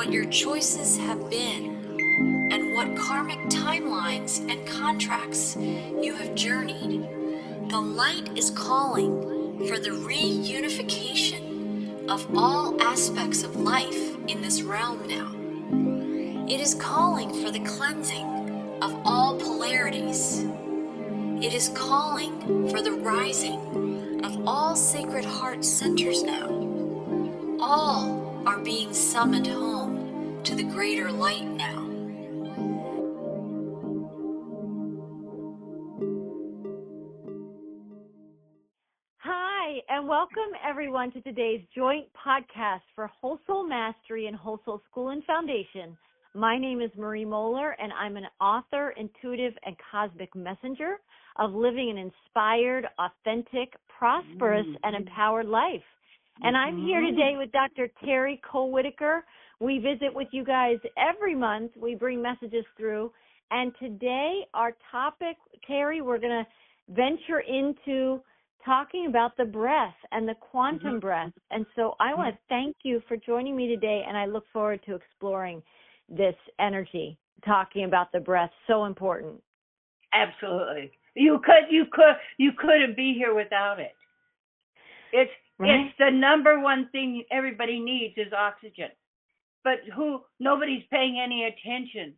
what your choices have been, and what karmic timelines and contracts you have journeyed. The light is calling for the reunification of all aspects of life in this realm now. It is calling for the cleansing of all polarities. It is calling for the rising of all sacred heart centers now. All are being summoned home to the greater light now. Hi, and welcome everyone to today's joint podcast for Whole Soul Mastery and Whole Soul School and Foundation. My name is Marie Mohler, and I'm an author, intuitive, and cosmic messenger of living an inspired, authentic, prosperous, and empowered life. And I'm here today with Dr. Terry Cole Whittaker. We visit with you guys every month. We bring messages through. And today, our topic, Terry, we're going to venture into talking about the breath and the quantum breath. And so I want to thank you for joining me today, and I look forward to exploring this energy, talking about the breath. So important. Absolutely. You couldn't be here without it. It's the number one thing everybody needs is oxygen. But nobody's paying any attention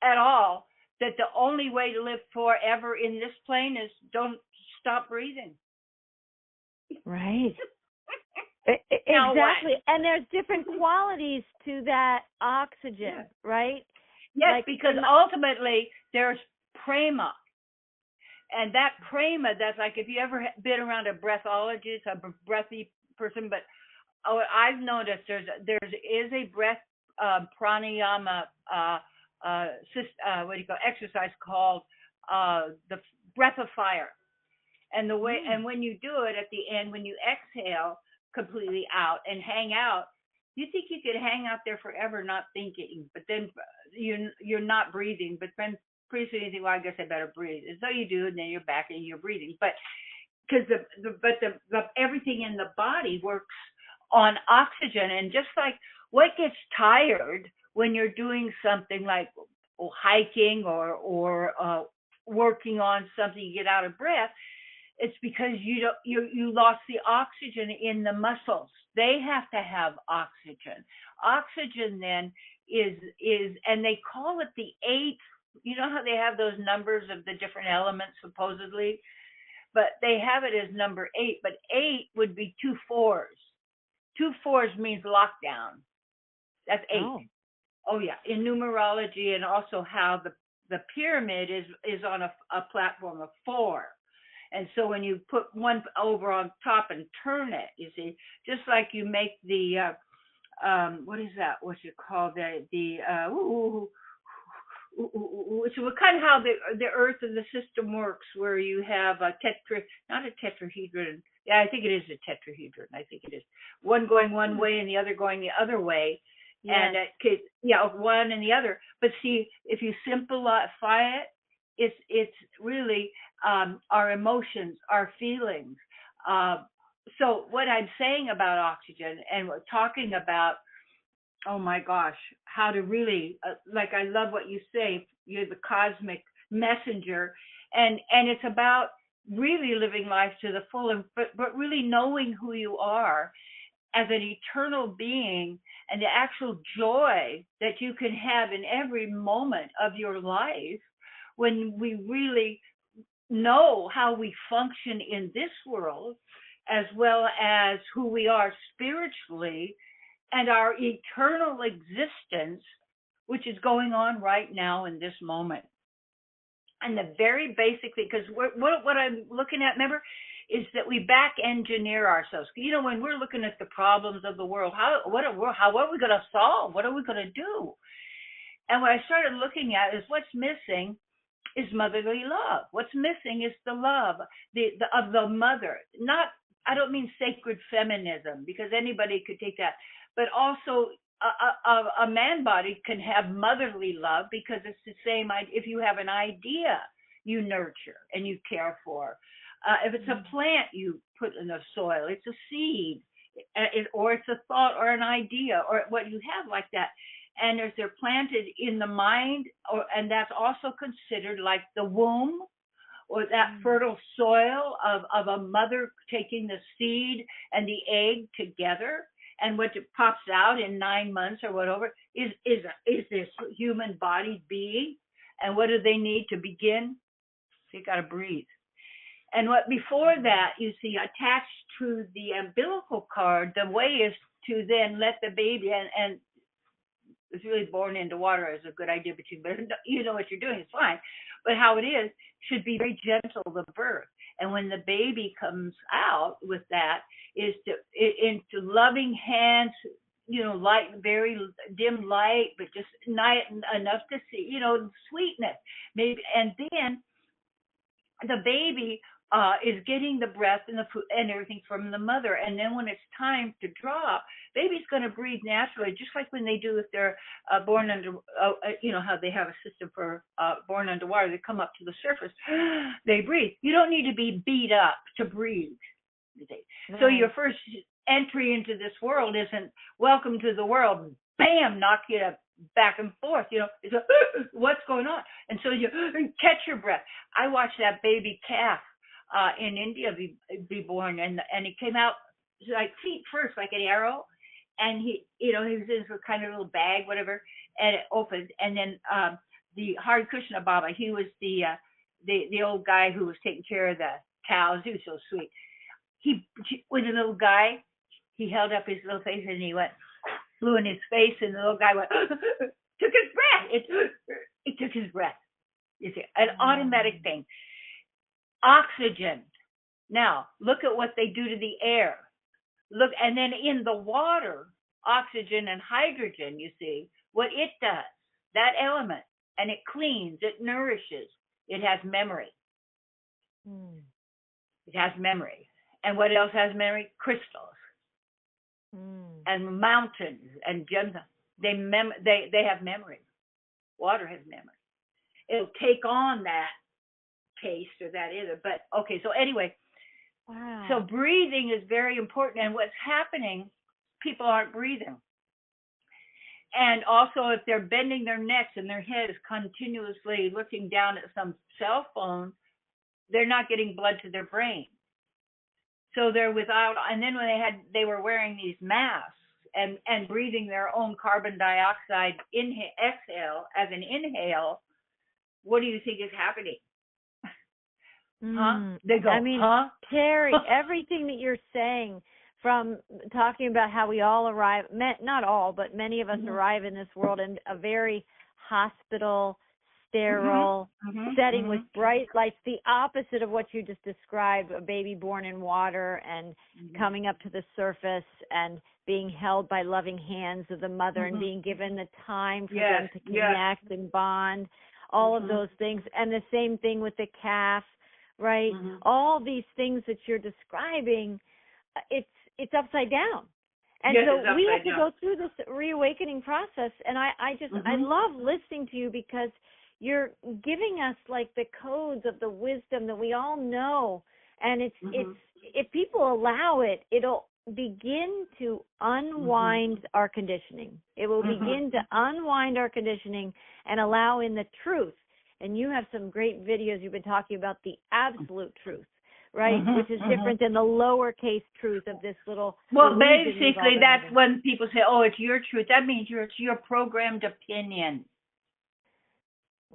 at all that the only way to live forever in this plane is don't stop breathing. Right. Exactly. And there's different qualities to that oxygen, right? Yes, because ultimately there's prema. And that prema, that's like if you ever been around a breathologist, a breathy person, but I've noticed there is a breath pranayama exercise called the breath of fire. And the way and when you do it at the end, when you exhale completely out and hang out, you think you could hang out there forever not thinking, but then you're not breathing. But then pretty soon you think, well, I guess I better breathe. And so you do, and then you're back and you're breathing. But because the everything in the body works on oxygen, and just like what gets tired when you're doing something like hiking or working on something, you get out of breath. It's because you lost the oxygen in the muscles. They have to have oxygen. Oxygen then is and they call it the 8. You know how they have those numbers of the different elements supposedly, but they have it as number 8. But 8 would be 2 4s. 2 4s means lockdown. That's 8. Oh yeah, in numerology, and also how the pyramid is on a platform of 4. And so when you put one over on top and turn it, you see, just like you make the, what is that? What's it called? Which is kind of how the Earth and the system works, where you have not a tetrahedron. Yeah, I think it is a tetrahedron. I think it is. One going one way and the other going the other way. Yes. And one and the other. But see, if you simplify it, it's really our emotions, our feelings. So what I'm saying about oxygen, and we're talking about, oh my gosh, how to really, I love what you say, you're the cosmic messenger, and it's about really living life to the full, but really knowing who you are as an eternal being, and the actual joy that you can have in every moment of your life when we really know how we function in this world, as well as who we are spiritually, and our eternal existence, which is going on right now in this moment. And the very basic thing, because what I'm looking at, remember, is that we back engineer ourselves. You know, when we're looking at the problems of the world, what are we going to solve? What are we going to do? And what I started looking at is what's missing is motherly love. What's missing is the love of the mother. Not, I don't mean sacred feminism, because anybody could take that, but also a man body can have motherly love, because it's the same. If you have an idea, you nurture and you care for. If it's a plant you put in the soil, it's a seed. or it's a thought or an idea or what you have like that. And as they're planted in the mind, and that's also considered like the womb, or that fertile soil of a mother taking the seed and the egg together, and what it pops out in 9 months or whatever is this human body being. And what do they need to begin? They got to breathe. And what before that, you see, attached to the umbilical cord, the way is to then let the baby, and it's really born into water is a good idea, but you know what you're doing, it's fine. But how it is should be very gentle, the birth. And when the baby comes out with that, is into loving hands, light, very dim light, but just not enough to see, sweetness. Maybe, and then the baby is getting the breath and the food and everything from the mother. And then when it's time to drop, baby's going to breathe naturally, just like when they do if they're born under, how they have a system for born underwater. They come up to the surface, they breathe. You don't need to be beat up to breathe. Right. So your first entry into this world isn't welcome to the world, bam, knock you back and forth. It's what's going on? And so you catch your breath. I watched that baby calf in India be born, and he came out like feet first, like an arrow, and he was in some kind of little bag, whatever, and it opened, and then the Hare Krishna Baba, he was the old guy who was taking care of the cows. He was so sweet. He was a little guy. He held up his little face and he blew in his face, and the little guy went took his breath. It took his breath. You see, an automatic thing. Oxygen. Now, look at what they do to the air. Look, and then in the water, oxygen and hydrogen, you see, what it does, that element, and it cleans, it nourishes, it has memory. It has memory. And what else has memory? Crystals. And mountains and gems. They have memory. Water has memory. It'll take on that taste or that either. But okay, so anyway, wow. So breathing is very important. And what's happening, people aren't breathing. And also, if they're bending their necks and their head is continuously looking down at some cell phone, they're not getting blood to their brain. So they're without, and then when they were wearing these masks and breathing their own carbon dioxide exhale as an inhale, what do you think is happening? Huh? They go, huh? Terry, everything that you're saying, from talking about how we all arrive, not all, but many of us arrive in this world in a very hospital, sterile setting with bright lights, the opposite of what you just described, a baby born in water and coming up to the surface and being held by loving hands of the mother and being given the time for them to connect and bond, all of those things. And the same thing with the calf, right? All these things that you're describing, it's upside down. And so we have to go through this reawakening process. And I love listening to you, because you're giving us like the codes of the wisdom that we all know. And it's if people allow it, it'll begin to unwind our conditioning. It will begin to unwind our conditioning and allow in the truth. And you have some great videos. You've been talking about the absolute truth, right? Which is different than the lowercase truth of this little. Well, basically, that's when people say, "Oh, it's your truth." That means it's your programmed opinion.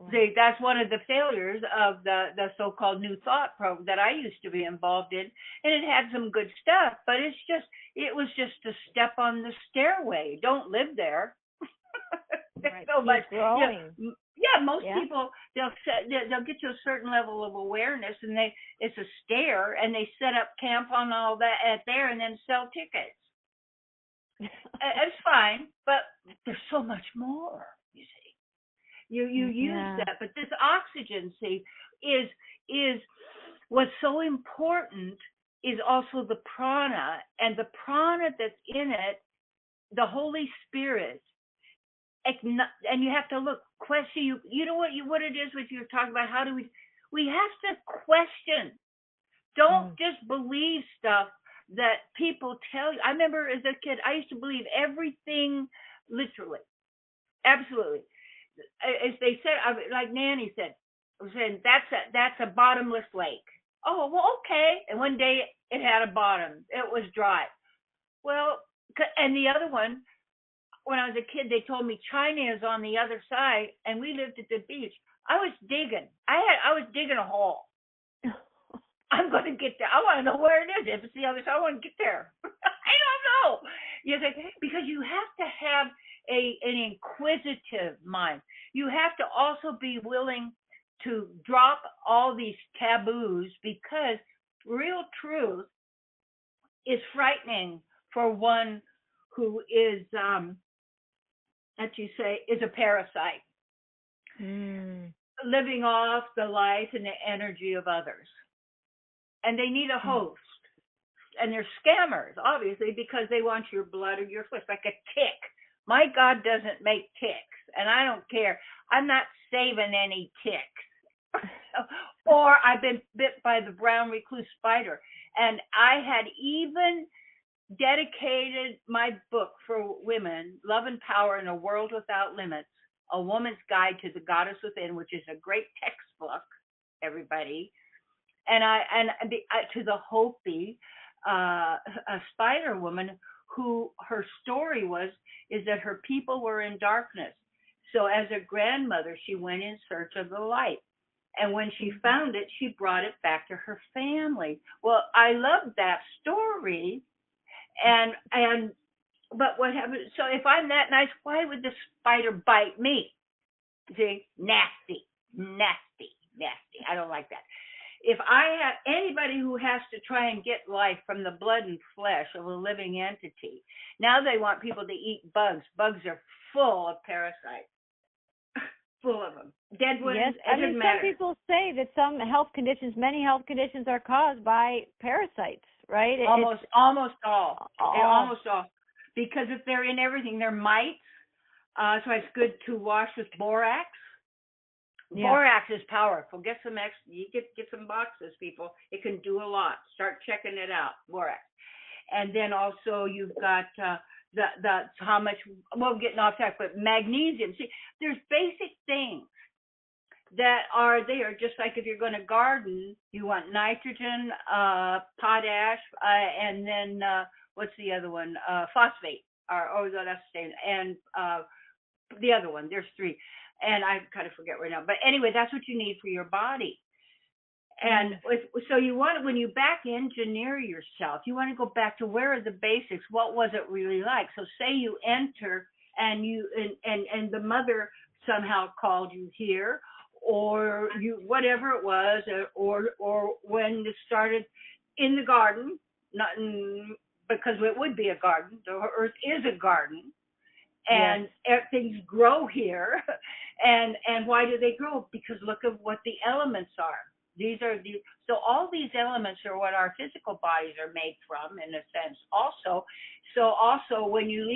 Right. See, that's one of the failures of the so-called New Thought program that I used to be involved in, and it had some good stuff, but it was just a step on the stairway. Don't live there. Right. So much growing. Most people they'll get to a certain level of awareness, and it's a stair, and they set up camp on all that at there, and then sell tickets. It's fine, but there's so much more. You see. You use that, but this oxygen, see, is what's so important is also the prana, and the prana that's in it, the Holy Spirit. And you have to question. You know what it is with you talking about? How do we have to question? Don't just believe stuff that people tell you. I remember as a kid, I used to believe everything literally, absolutely. As they said, like Nanny said, was saying that's a bottomless lake. Oh, well, okay. And one day it had a bottom. It was dry. Well, and the other one, when I was a kid, they told me China is on the other side, and we lived at the beach. I was digging. I was digging a hole. I'm going to get there. I want to know where it is. If it's the other side, I want to get there. I don't know. Because you have to have an inquisitive mind. You have to also be willing to drop all these taboos, because real truth is frightening for one who is, as you say, is a parasite, living off the life and the energy of others. And they need a host. And they're scammers, obviously, because they want your blood or your flesh, like a tick. My God doesn't make ticks, and I don't care. I'm not saving any ticks. Or I've been bit by the brown recluse spider. And I had even dedicated my book for women, Love and Power in a World Without Limits, A Woman's Guide to the Goddess Within, which is a great textbook, everybody. And to the Hopi, a spider woman who her story is that her people were in darkness. So as a grandmother, she went in search of the light. And when she found it, she brought it back to her family. Well, I love that story. But what happened? So if I'm that nice, why would the spider bite me? See, nasty. I don't like that. If I have anybody who has to try and get life from the blood and flesh of a living entity, now they want people to eat bugs. Bugs are full of parasites. Full of them. Dead ones. Yes, some people say that many health conditions are caused by parasites, right? Almost all. Almost all. Because if they're in everything, they're mites. So it's good to wash with borax. Yeah. Borax is powerful. Get some boxes, people. It can do a lot. Start checking it out. Borax. And then also you've got how much, well, getting off track, but magnesium. See, there's basic things that are there, just like if you're going to garden, you want nitrogen, potash, and then what's the other one? Phosphate. That's the same. And the other one, there's three. And I kind of forget right now. But anyway, that's what you need for your body. And so you want, when you back engineer yourself, you want to go back to where are the basics? What was it really like? So say you enter and and the mother somehow called you here, or you, whatever it was, or when you started in the garden, because it would be a garden. The earth is a garden. And things grow here. And why do they grow? Because look at what the elements are. So all these elements are what our physical bodies are made from, in a sense. Also when you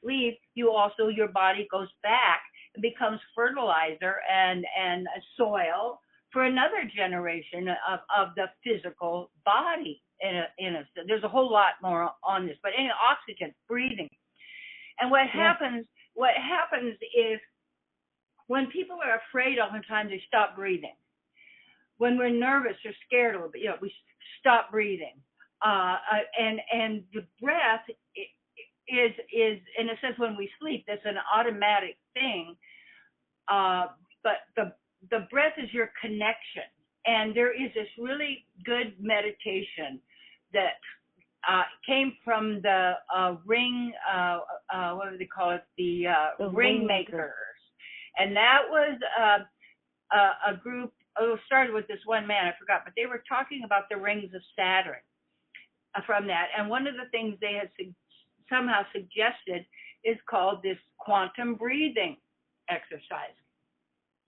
leave, your body goes back and becomes fertilizer and soil for another generation of the physical body. There's a whole lot more on this, but anyway, oxygen, breathing. And what happens is when people are afraid, oftentimes they stop breathing. When we're nervous or scared a little bit, we stop breathing. And the breath is in a sense, when we sleep, that's an automatic thing. But the breath is your connection. And there is this really good meditation that came from the ring, what do they call it? The ring makers. And that was a group, started with this one man, I forgot, but they were talking about the rings of Saturn from that. And one of the things they had somehow suggested is called this quantum breathing exercise.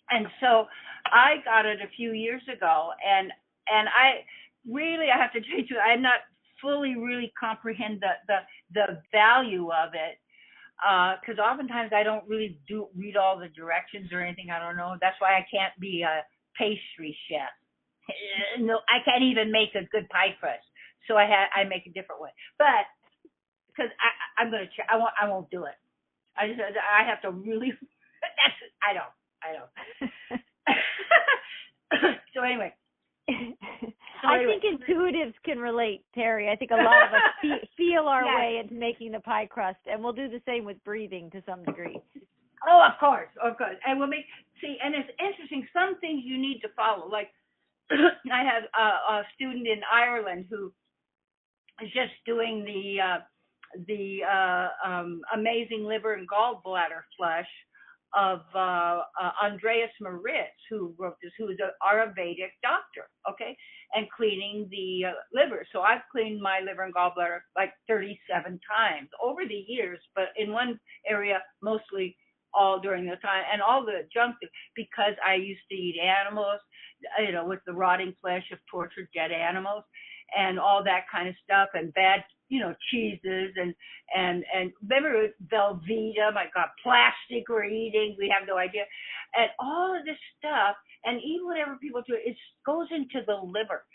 And so I got it a few years ago, and I really, I have to tell you, I'm not fully really comprehend the value of it, because oftentimes I don't really read all the directions or anything. I don't know. That's why I can't be a pastry chef. No, I can't even make a good pie crust. So I make a different way, but because I'm gonna check, I won't do it. I have to really. I don't. So anyway. I think intuitives can relate, Terry. I think a lot of us feel our Yes. way into making the pie crust, and we'll do the same with breathing to some degree. Oh, of course. And and it's interesting. Some things you need to follow. Like I have a student in Ireland who is just doing the amazing liver and gallbladder flush of Andreas Moritz, who wrote this, who is an Ayurvedic doctor, okay, and cleaning the liver. So I've cleaned my liver and gallbladder like 37 times over the years, but in one area mostly all during the time, and all the junk, because I used to eat animals, with the rotting flesh of tortured dead animals and all that kind of stuff, and bad cheeses and remember Velveeta, my God, plastic we're eating, we have no idea, and all of this stuff, and eat whatever people do, it goes into the liver.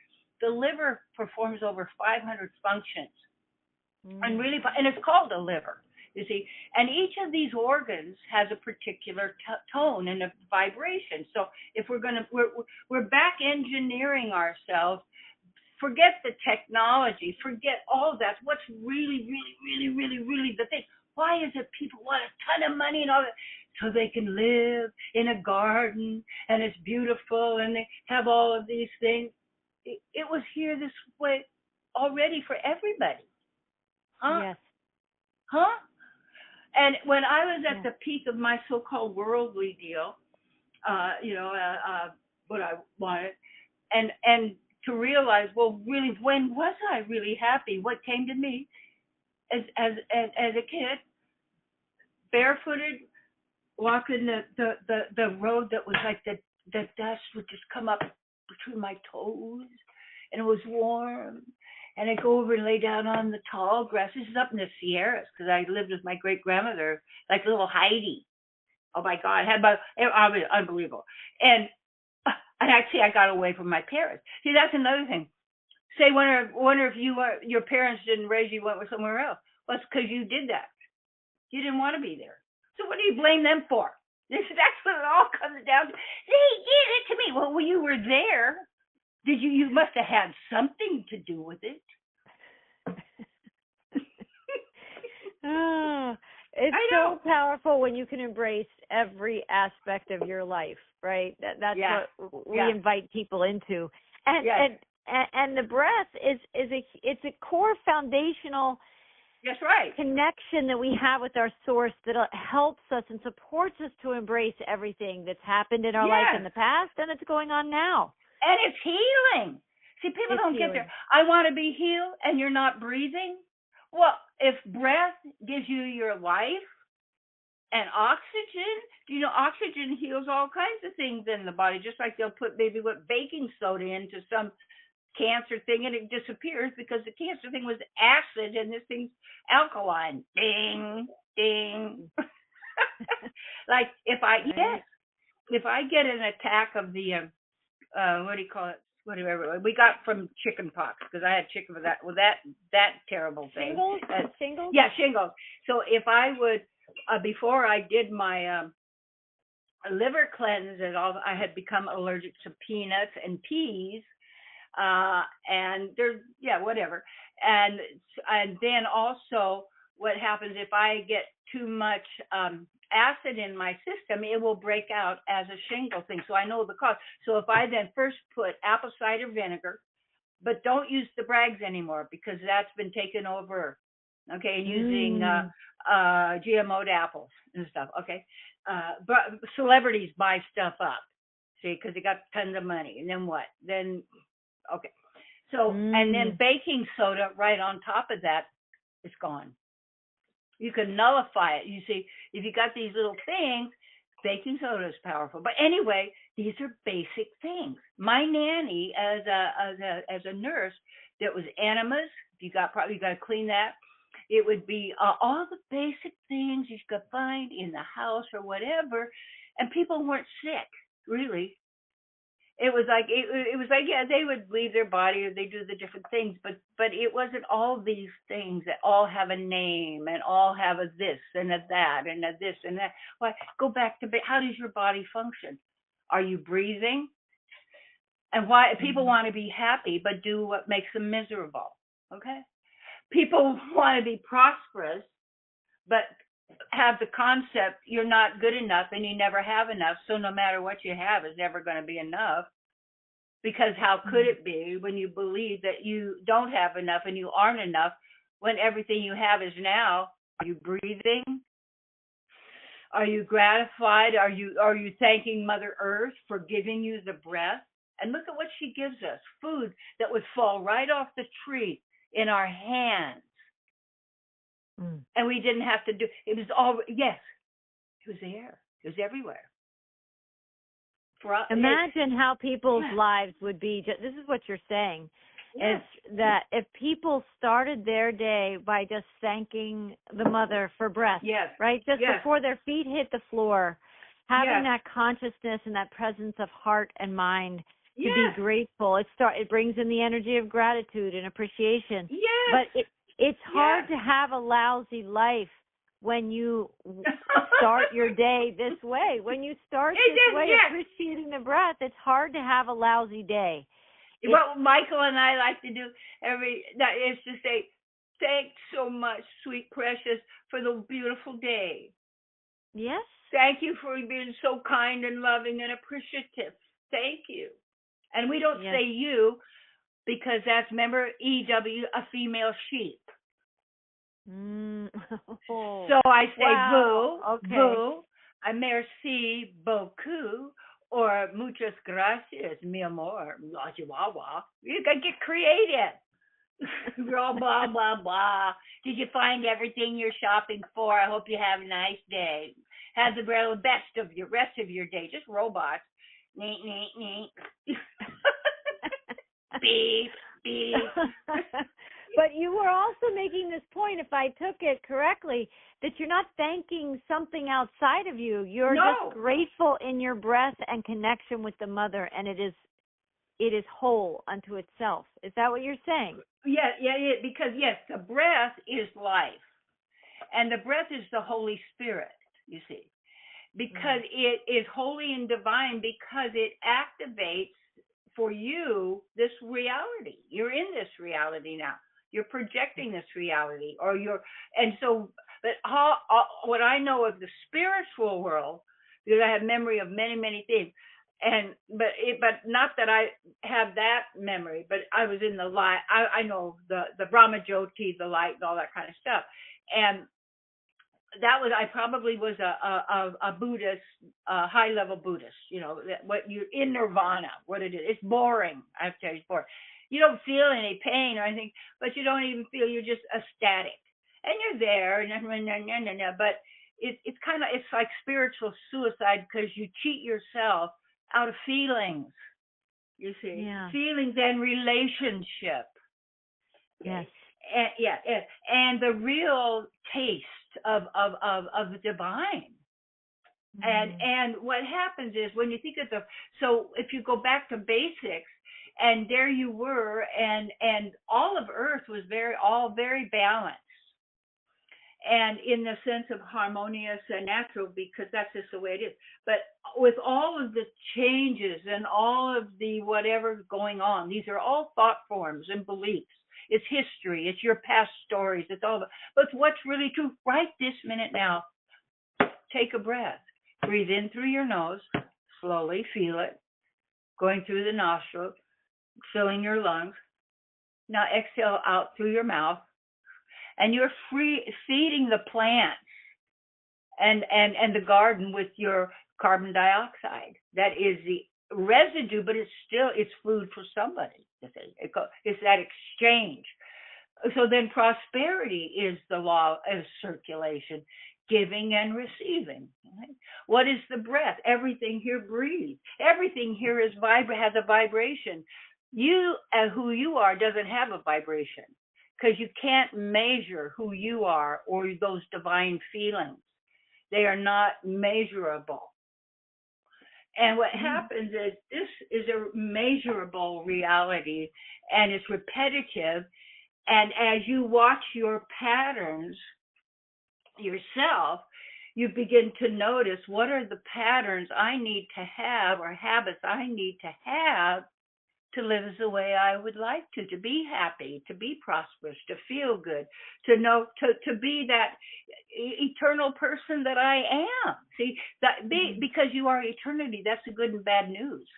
The liver performs over 500 functions, and it's called a liver, you see, and each of these organs has a particular tone and a vibration. So if we're back engineering ourselves. Forget the technology. Forget all that. What's really, really, really, really, really the thing? Why is it people want a ton of money and all that? So they can live in a garden and it's beautiful and they have all of these things. It was here this way already for everybody. Huh? Yes. Huh? And when I was at the peak of my so-called worldly deal, what I wanted, and to realize, well, really, when was I really happy? What came to me as a kid, barefooted, walking the road that was like the dust would just come up between my toes, and it was warm, and I'd go over and lay down on the tall grass. This is up in the Sierras because I lived with my great grandmother, like little Heidi. Oh my God, unbelievable. And actually, I got away from my parents. See, that's another thing. Say, wonder if your parents didn't raise you, went somewhere else. Well, it's because you did that. You didn't want to be there. So what do you blame them for? That's what it all comes down to. They did it to me. Well, you were there. You must have had something to do with it. It's so powerful when you can embrace every aspect of your life, right? That's what we invite people into, and the breath is a core foundational. That's right. Connection that we have with our source that helps us and supports us to embrace everything that's happened in our life in the past and that's going on now. And it's healing. See, people don't get there. I want to be healed, and you're not breathing. Well, if breath gives you your life and oxygen, oxygen heals all kinds of things in the body, just like they'll put baking soda into some cancer thing and it disappears because the cancer thing was acid and this thing's alkaline. Ding, ding. Like if I get an attack of the what do you call it? Whatever we got from chicken pox, because I had chicken with that terrible thing. Shingles? Yeah, shingles. So if I would, before I did my liver cleanse and all, I had become allergic to peanuts and peas, and there's whatever. And then also what happens if I get too much acid in my system, it will break out as a shingle thing. So I know the cause. So if I then first put apple cider vinegar, but don't use the Bragg's anymore because that's been taken over, okay, using GMO'd apples and stuff, okay. But celebrities buy stuff up, see, because they got tons of money. And then what? Then, okay. So, and then baking soda right on top of that is gone. You can nullify it. You see, if you got these little things, baking soda is powerful. But anyway, these are basic things. My nanny, as a nurse, that was enemas. You got to clean that. It would be all the basic things you could find in the house or whatever, and people weren't sick really. It was like yeah, they would leave their body or they do the different things, but it wasn't all these things that all have a name and all have a this and a that and a this and that. Why, go back to how does your body function? Are you breathing? And why people want to be happy but do what makes them miserable? Okay, people want to be prosperous but have the concept you're not good enough and you never have enough, so no matter what you have is never going to be enough, because how could it be when you believe that you don't have enough and you aren't enough when everything you have is now? Are you breathing? Are you gratified? Are you thanking Mother Earth for giving you the breath? And look at what she gives us, food that would fall right off the tree in our hands. And we didn't have to do it. Was all, yes, it was there. It was everywhere. Imagine how people's lives would be. This is what you're saying, is that if people started their day by just thanking the mother for breath, right? Just before their feet hit the floor, having that consciousness and that presence of heart and mind to be grateful. It brings in the energy of gratitude and appreciation. But it's hard to have a lousy life when you start your day this way. When you start this way, appreciating the breath, it's hard to have a lousy day. What Michael and I like to do is to say, thanks so much, sweet precious, for the beautiful day. Yes. Thank you for being so kind and loving and appreciative. Thank you. And we don't say you, because that's, remember, EW, a female sheep. So I say vous, a merci beaucoup, or muchas gracias, mi amor, la chihuahua. You gotta get creative. Blah, blah, blah, blah. Did you find everything you're shopping for? I hope you have a nice day. Have the best of your rest of your day. Just robots. Neat, neat, neat. Beep, beep. But you were also making this point, if I took it correctly, that you're not thanking something outside of you. You're just grateful in your breath and connection with the mother, and it is whole unto itself. Is that what you're saying? Yeah, because yes, the breath is life. And the breath is the Holy Spirit, you see. Because it is holy and divine, because it activates for you this reality. You're in this reality now. You're projecting this reality, but what I know of the spiritual world, because I have memory of many, many things, but not that I have that memory, but I was in the light. I know the Brahma Jyoti, the light, and all that kind of stuff, and that was, I probably was a Buddhist, high level Buddhist. You know, what you're in nirvana, what it is. It's boring. I have to tell you, it's boring. You don't feel any pain or anything, but you don't even feel. You're just ecstatic, and you're there. But it's kind of, it's like spiritual suicide, because you cheat yourself out of feelings. You see, feelings and relationship. Yes. And the real taste of the divine. And what happens is, when you think of so if you go back to basics, and there you were, and all of Earth was very balanced, and in the sense of harmonious and natural, because that's just the way it is. But with all of the changes and all of the whatever going on, these are all thought forms and beliefs. It's history. It's your past stories. It's all. But what's really true right this minute now? Take a breath. Breathe in through your nose. Slowly feel it going through the nostrils, filling your lungs. Now exhale out through your mouth, and you're feeding the plants and the garden with your carbon dioxide. That is the residue, but it's food for somebody. It's that exchange. So then prosperity is the law of circulation, giving and receiving. Right? What is the breath? Everything here breathes. Everything here has a vibration. You, who you are, doesn't have a vibration, because you can't measure who you are or those divine feelings. They are not measurable. And what happens is this is a measurable reality, and it's repetitive. And as you watch your patterns yourself, you begin to notice, what are the patterns I need to have, or habits I need to have to live the way I would like to be happy, to be prosperous, to feel good, to know, to be that eternal person that I am. See, because you are eternity, that's the good and bad news.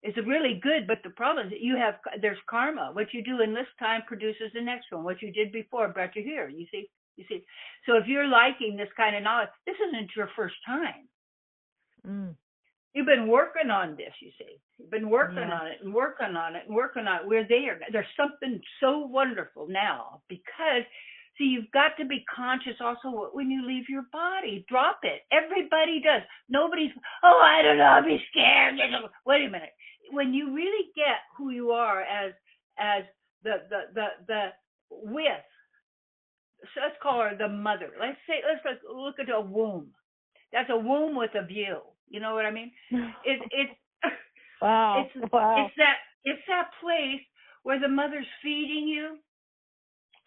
It's really good, but the problem is that there's karma. What you do in this time produces the next one. What you did before brought you here. You see. So if you're liking this kind of knowledge, this isn't your first time. You've been working on this, you see. You've been working on it and working on it and working on it. We're there. There's something so wonderful now, because, see, you've got to be conscious also when you leave your body. Drop it. Everybody does. Nobody's, I don't know, I'll be scared. Wait a minute. When you really get who you are as the with, so let's call her the mother. Let's look at a womb. That's a womb with a view. You know what I mean? It's wow. It's that place where the mother's feeding you.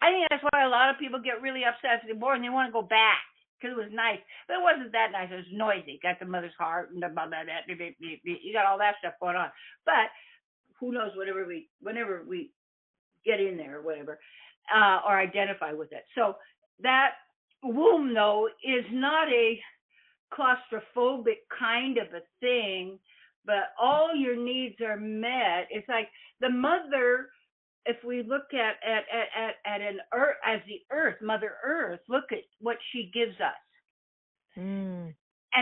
I think that's why a lot of people get really upset at the board and they want to go back, because it was nice, but it wasn't that nice. It was noisy. Got the mother's heart and you got all that stuff going on. But who knows? Whenever we get in there or whatever, or identify with it. So that womb, though, is not a claustrophobic kind of a thing, but all your needs are met. It's like the mother. If we look at an earth as the earth, Mother Earth, look at what she gives us. And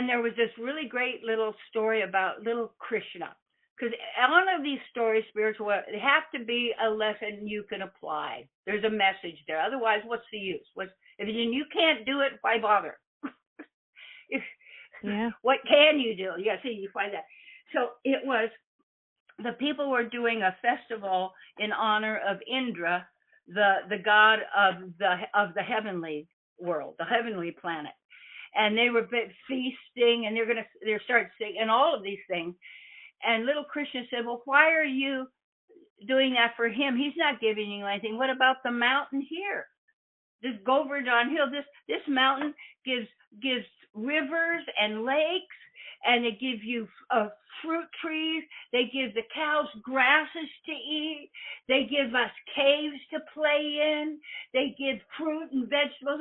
there was this really great little story about little Krishna, because all of these stories, spiritual, they have to be a lesson you can apply. There's a message there. Otherwise, what's the use? If you can't do it, why bother? What can you do? You find that. So it was, the people were doing a festival in honor of Indra, the god of the heavenly world, the heavenly planet, and they were feasting, and they're start singing and all of these things. And little Krishna said, "Well, why are you doing that for him? He's not giving you anything. What about the mountain here? This Govardhan Hill, this mountain gives rivers and lakes, and they give you fruit trees. They give the cows grasses to eat. They give us caves to play in. They give fruit and vegetables.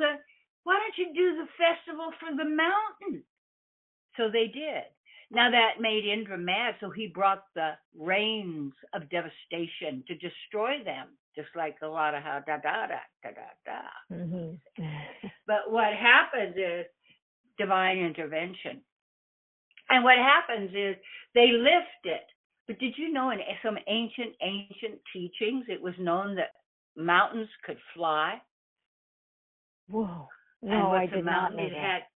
Why don't you do the festival for the mountain?" So they did. Now that made Indra mad, so he brought the rains of devastation to destroy them, just like a lot of how da-da-da. But what happens is divine intervention. And what happens is they lift it. But did you know in some ancient teachings, it was known that mountains could fly? Whoa. No, I did not know that.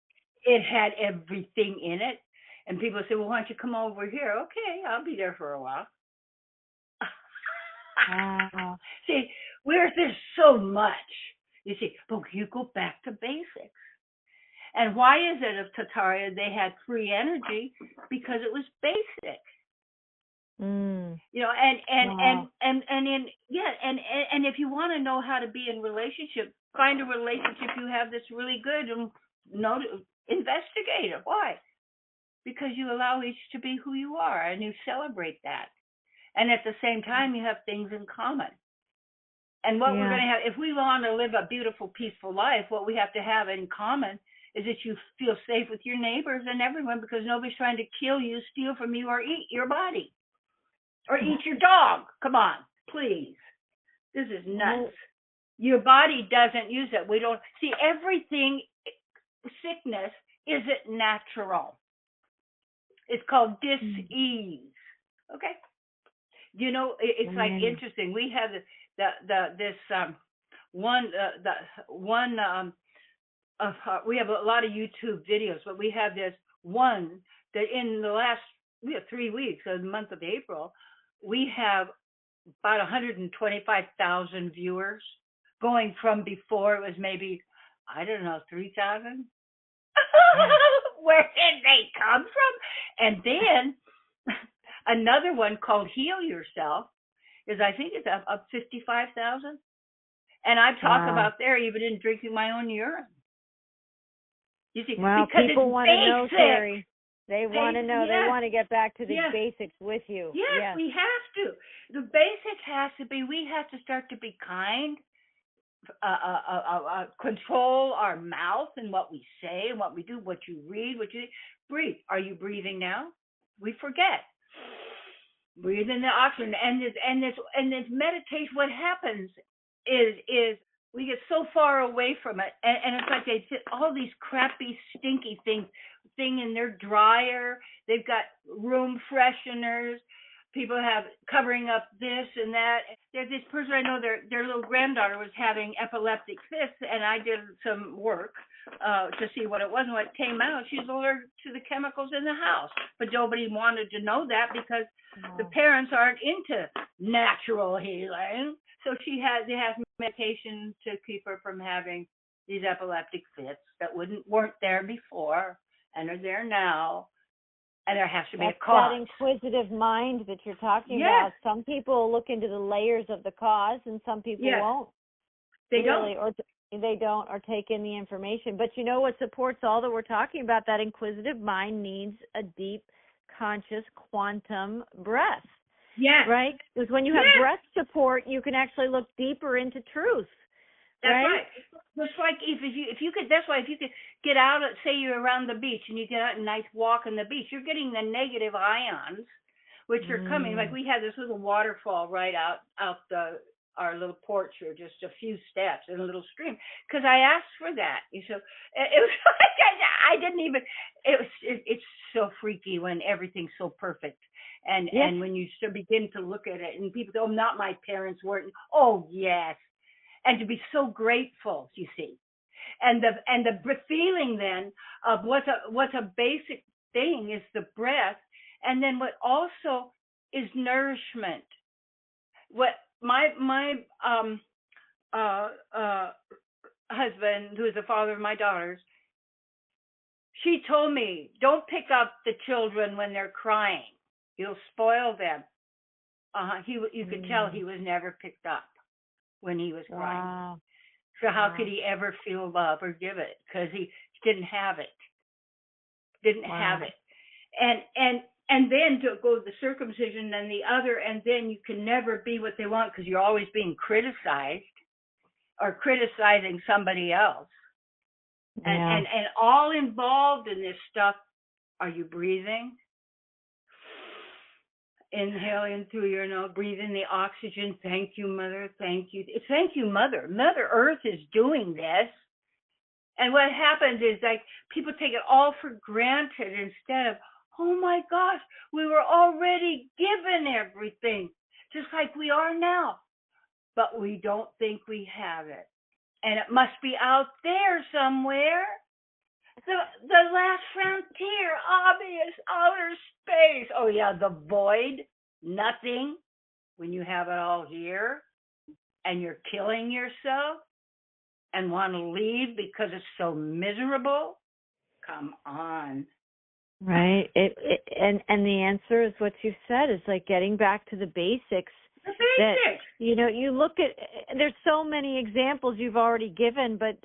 It had everything in it. And people say, "Well, why don't you come over here?" Okay, I'll be there for a while. Wow. See, there's so much. You see, but you go back to basics. And why is it of Tataria they had free energy? Because it was basic. You know, and if you want to know how to be in relationship, find a relationship you have that's really good and investigate it. Why? Because you allow each to be who you are and you celebrate that. And at the same time, you have things in common. And what we're going to have, if we want to live a beautiful, peaceful life, what we have to have in common is that you feel safe with your neighbors and everyone, because nobody's trying to kill you, steal from you, or eat your body. Or eat your dog. Come on, please. This is nuts. Your body doesn't use it. We don't see everything. Sickness isn't natural. It's called dis-ease. Okay. You know, it's like interesting. We have we have a lot of YouTube videos, but we have this one that in the last 3 weeks of the month of April, we have about 125,000 viewers, going from before it was maybe, 3,000. Where did they come from? And then another one called Heal Yourself is, I think it's up 55,000. And I talk about there even in drinking my own urine. You see, well, because people want to know, Terry. They want to know. Yes. They want to get back to the Yes. basics with you. Yes, we have to. The basics has to be, we have to start to be kind, control our mouth and what we say and what we do, what you read, what you breathe. Are you breathing now? We forget. Breathe in the oxygen, and this meditation. What happens is we get so far away from it, and it's like they put all these crappy, stinky thing in their dryer. They've got room fresheners. People have covering up this and that. There's this person I know, their little granddaughter was having epileptic fits, and I did some work to see what it was, and what came out, she's allergic to the chemicals in the house. But nobody wanted to know that because the parents aren't into natural healing. So they have medication to keep her from having these epileptic fits that weren't there before and are there now. And there has to be a cause. That inquisitive mind that you're talking about. Some people look into the layers of the cause, and some people won't. They don't. Or take in the information. But you know what supports all that we're talking about? That inquisitive mind needs a deep, conscious, quantum breath. Yes. Right? Because when you have breath support, you can actually look deeper into truth. That's right. Just like if you could, that's why if you could get out, say you're around the beach and you get out a nice walk on the beach, you're getting the negative ions, which are coming. Like we had this little waterfall right out our little porch, or just a few steps in a little stream, because I asked for that. So it was like I didn't even. It's so freaky when everything's so perfect, and when you begin to look at it, and people go, "Oh, not my parents weren't." Oh yes. And to be so grateful, you see, and the feeling then of what's a basic thing is the breath, and then what also is nourishment. What my husband, who is the father of my daughters, she told me, don't pick up the children when they're crying. You'll spoil them. You could tell he was never picked up when he was crying. Wow. So how could he ever feel love or give it? Because he didn't have it. Have it. And then to go to the circumcision and the other, and then you can never be what they want because you're always being criticized or criticizing somebody else. And all involved in this stuff. Are you breathing? Inhaling through your nose, breathe in the oxygen. Thank you, Mother. Thank you. Thank you, Mother. Mother Earth is doing this. And what happens is, like, people take it all for granted instead of, oh my gosh, we were already given everything, just like we are now. But we don't think we have it. And it must be out there somewhere. The last frontier, obvious outer space. Oh yeah, the void, nothing. When you have it all here, and you're killing yourself, and want to leave because it's so miserable. Come on. Right. And the answer is what you said. It's like getting back to the basics. The basics. That, you look at. There's so many examples you've already given, but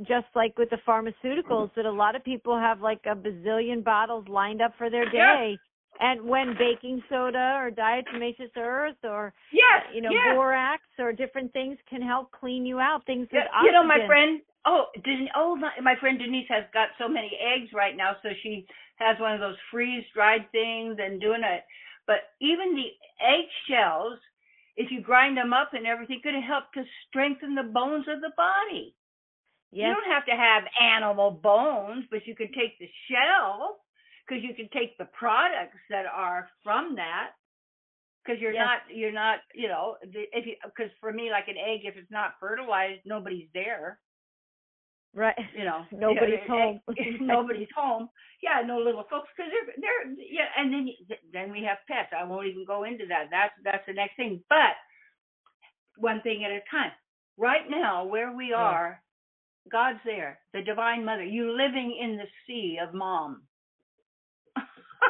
just like with the pharmaceuticals, that a lot of people have like a bazillion bottles lined up for their day. And when baking soda or diatomaceous earth or, borax or different things can help clean you out, things with oxygen. My friend, my friend Denise has got so many eggs right now, so she has one of those freeze-dried things and doing it. But even the eggshells, if you grind them up and everything, could help to strengthen the bones of the body. Yes. You don't have to have animal bones, but you can take the shell, because you can take the products that are from that. Because you're not, because for me, like an egg, if it's not fertilized, nobody's there. Right. Nobody's home. Nobody's home. Yeah, no little folks, because they're and then we have pets. I won't even go into that. That's the next thing. But one thing at a time. Right now, where we are, God's there, the Divine Mother. You living in the sea of Mom.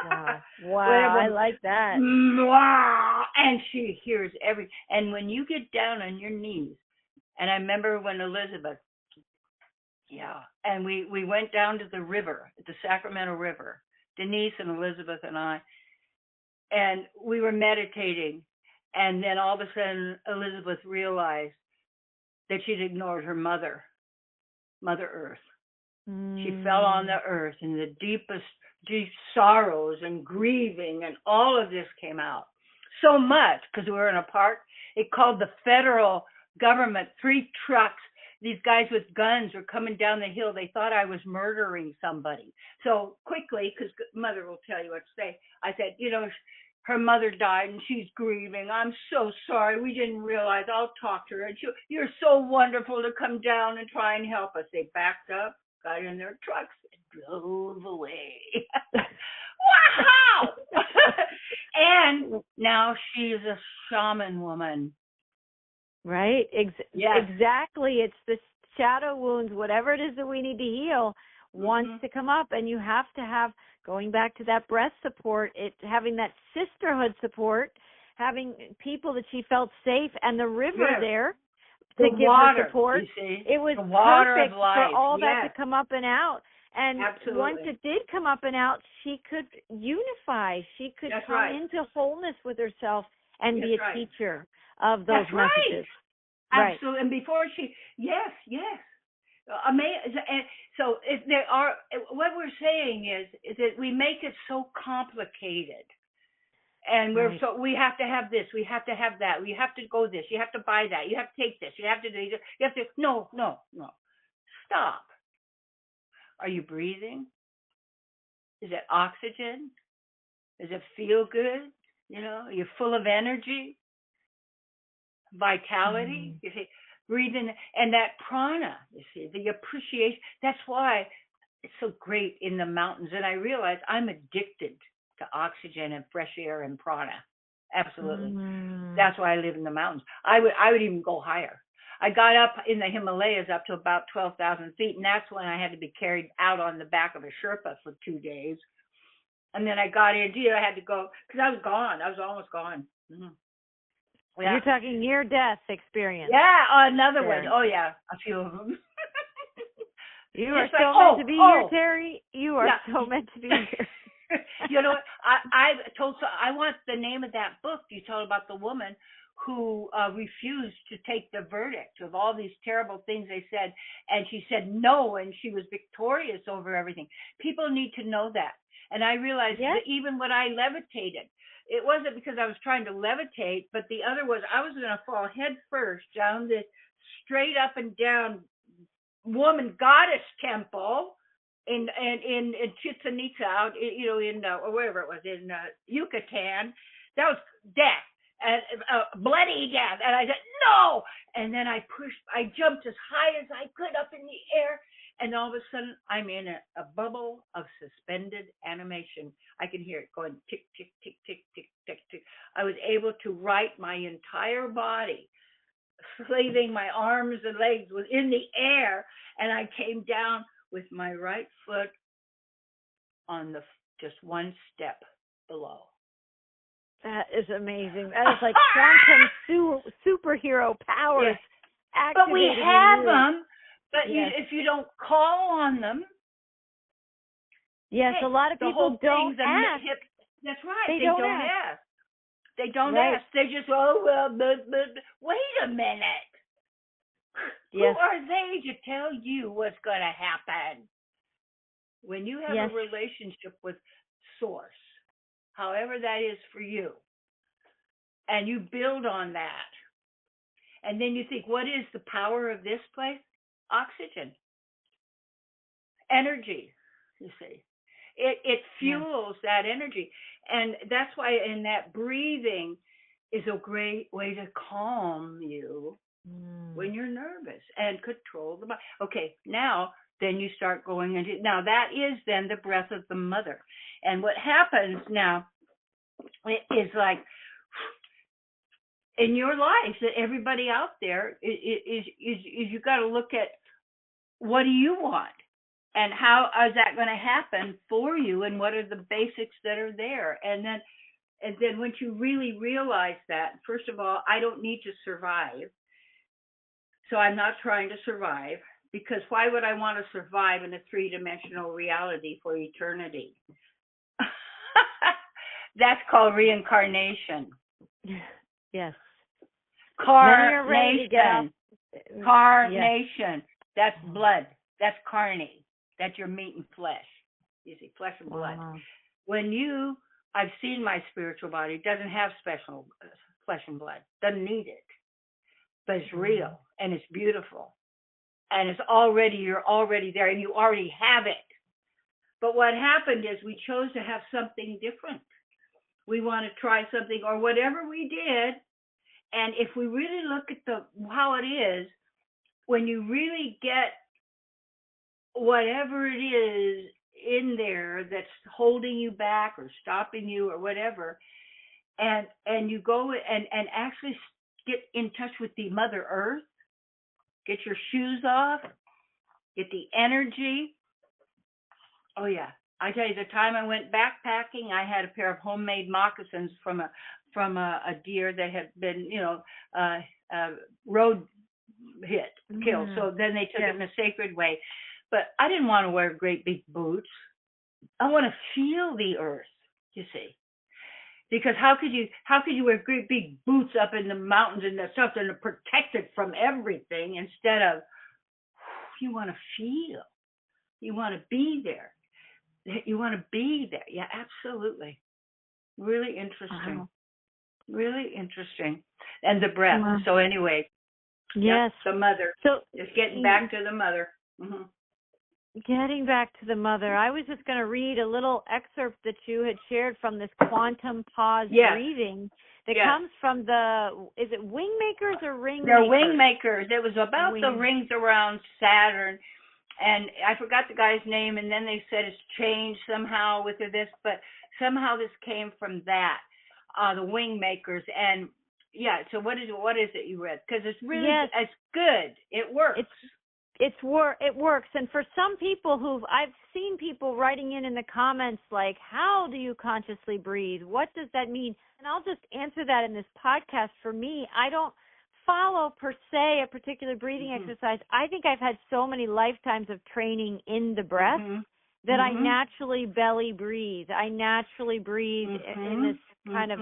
Wow. Wow. Whatever. I like that. Wow. And she hears and when you get down on your knees, and I remember when Elizabeth, and we went down to the river, the Sacramento River, Denise and Elizabeth and I, and we were meditating, and then all of a sudden Elizabeth realized that she'd ignored her Mother Earth. She fell on the earth in the deepest deep sorrows and grieving, and all of this came out. So much, because we were in a park, it called the federal government, 3 trucks. These guys with guns were coming down the hill. They thought I was murdering somebody. So quickly, because Mother will tell you what to say, I said, her mother died and she's grieving. I'm so sorry. We didn't realize. I'll talk to her. And you're so wonderful to come down and try and help us. They backed up, got in their trucks, and drove away. Wow! And now she's a shaman woman. Right? Yes. Exactly. It's the shadow wounds, whatever it is that we need to heal, wants to come up. And you have to have, going back to that breath support, having that sisterhood support, having people that she felt safe, and the river there to give her support. You see? It was the water perfect of life. for all that to come up and out. And Absolutely. once it did come up and out, she could unify. She could come into wholeness with herself and be a teacher of those messages. Right. Absolutely. And before yes. Amazing. And so if there are, what we're saying is that we make it so complicated. And we have to have this, we have to have that, we have to go this, you have to buy that, you have to take this, you have to do this, no. Stop. Are you breathing? Is it oxygen? Does it feel good? You're full of energy, vitality. You see, breathing, and that prana. You see, the appreciation. That's why it's so great in the mountains. And I realize I'm addicted to oxygen and fresh air and prana. Absolutely. That's why I live in the mountains. I would even go higher. I got up in the Himalayas up to about 12,000 feet, and that's when I had to be carried out on the back of a Sherpa for 2 days. And then I got in. I had to go because I was gone. I was almost gone. Yeah. You're talking near-death experience. Yeah, another one. Oh, yeah, a few of them. You are so meant to be here, Terry. You are so meant to be here. I want the name of that book you told about the woman who refused to take the verdict of all these terrible things they said, and she said no, and she was victorious over everything. People need to know that. And I realized that even when I levitated, it wasn't because I was trying to levitate, but the other was I was going to fall head first down this straight up and down woman goddess temple in Chichen Itza, out in or wherever it was, in Yucatan. That was death, and bloody death. And I said no, and then I jumped as high as I could up in the air, and all of a sudden I'm in a bubble of suspended animation. I can hear it going tick tick tick tick tick tick tick. I was able to right my entire body, slaving my arms and legs was in the air, and I came down with my right foot on just one step below. That is amazing. That is like quantum superhero powers. Yes. But we have them, but if you don't call on them. Yes, a lot of people don't ask. That's right. They don't ask. They don't ask. They just, but wait a minute. Yes. Who are they to tell you what's going to happen? When you have a relationship with Source, however that is for you, and you build on that, and then you think, what is the power of this place? Oxygen. Energy, you see. It fuels that energy. And that's why in that breathing is a great way to calm you when you're nervous and control the body. Okay, now then you start going into, now that is then the breath of the mother. And what happens now is like in your life, that everybody out there is you got to look at, what do you want? And how is that going to happen for you? And what are the basics that are there? And then once you really realize that, first of all, I don't need to survive. So I'm not trying to survive, because why would I want to survive in a 3-dimensional reality for eternity? That's called reincarnation. Yes. Carnation. Carnation. Yes. That's blood. That's carne. That's your meat and flesh. You see, flesh and blood. Wow. I've seen my spiritual body. It doesn't have special flesh and blood. Doesn't need it. But it's real and it's beautiful. And you're already there and you already have it. But what happened is we chose to have something different. We want to try something or whatever we did. And if we really look at how it is, when you really get whatever it is in there that's holding you back or stopping you or whatever, and you go and actually get in touch with the Mother Earth, get your shoes off, get the energy. Oh yeah, I tell you, the time I went backpacking, I had a pair of homemade moccasins from a deer that had been, road hit, killed. So then they took it in a sacred way. But I didn't want to wear great big boots. I want to feel the earth, you see. Because how could you wear great big boots up in the mountains and the stuff and protect it from everything, instead of you want to feel. You want to be there. You want to be there. Yeah, absolutely. Really interesting. Wow. Really interesting. And the breath. Wow. So anyway. Yes. Yep, the mother. So just getting back to the mother. Mm-hmm. Getting back to the mother. I was just going to read a little excerpt that you had shared from this quantum pause breathing that comes from is it wing makers or ring They're makers? Wing makers. It was about the rings around Saturn. And I forgot the guy's name, and then they said it's changed somehow with this, but somehow this came from that, the wing makers. And yeah, so what is it you read? Because it's really, it's good. It works. It works. And for some people I've seen people writing in the comments like, how do you consciously breathe? What does that mean? And I'll just answer that in this podcast. For me, I don't follow per se a particular breathing exercise. I think I've had so many lifetimes of training in the breath that I naturally belly breathe. I naturally breathe in this kind of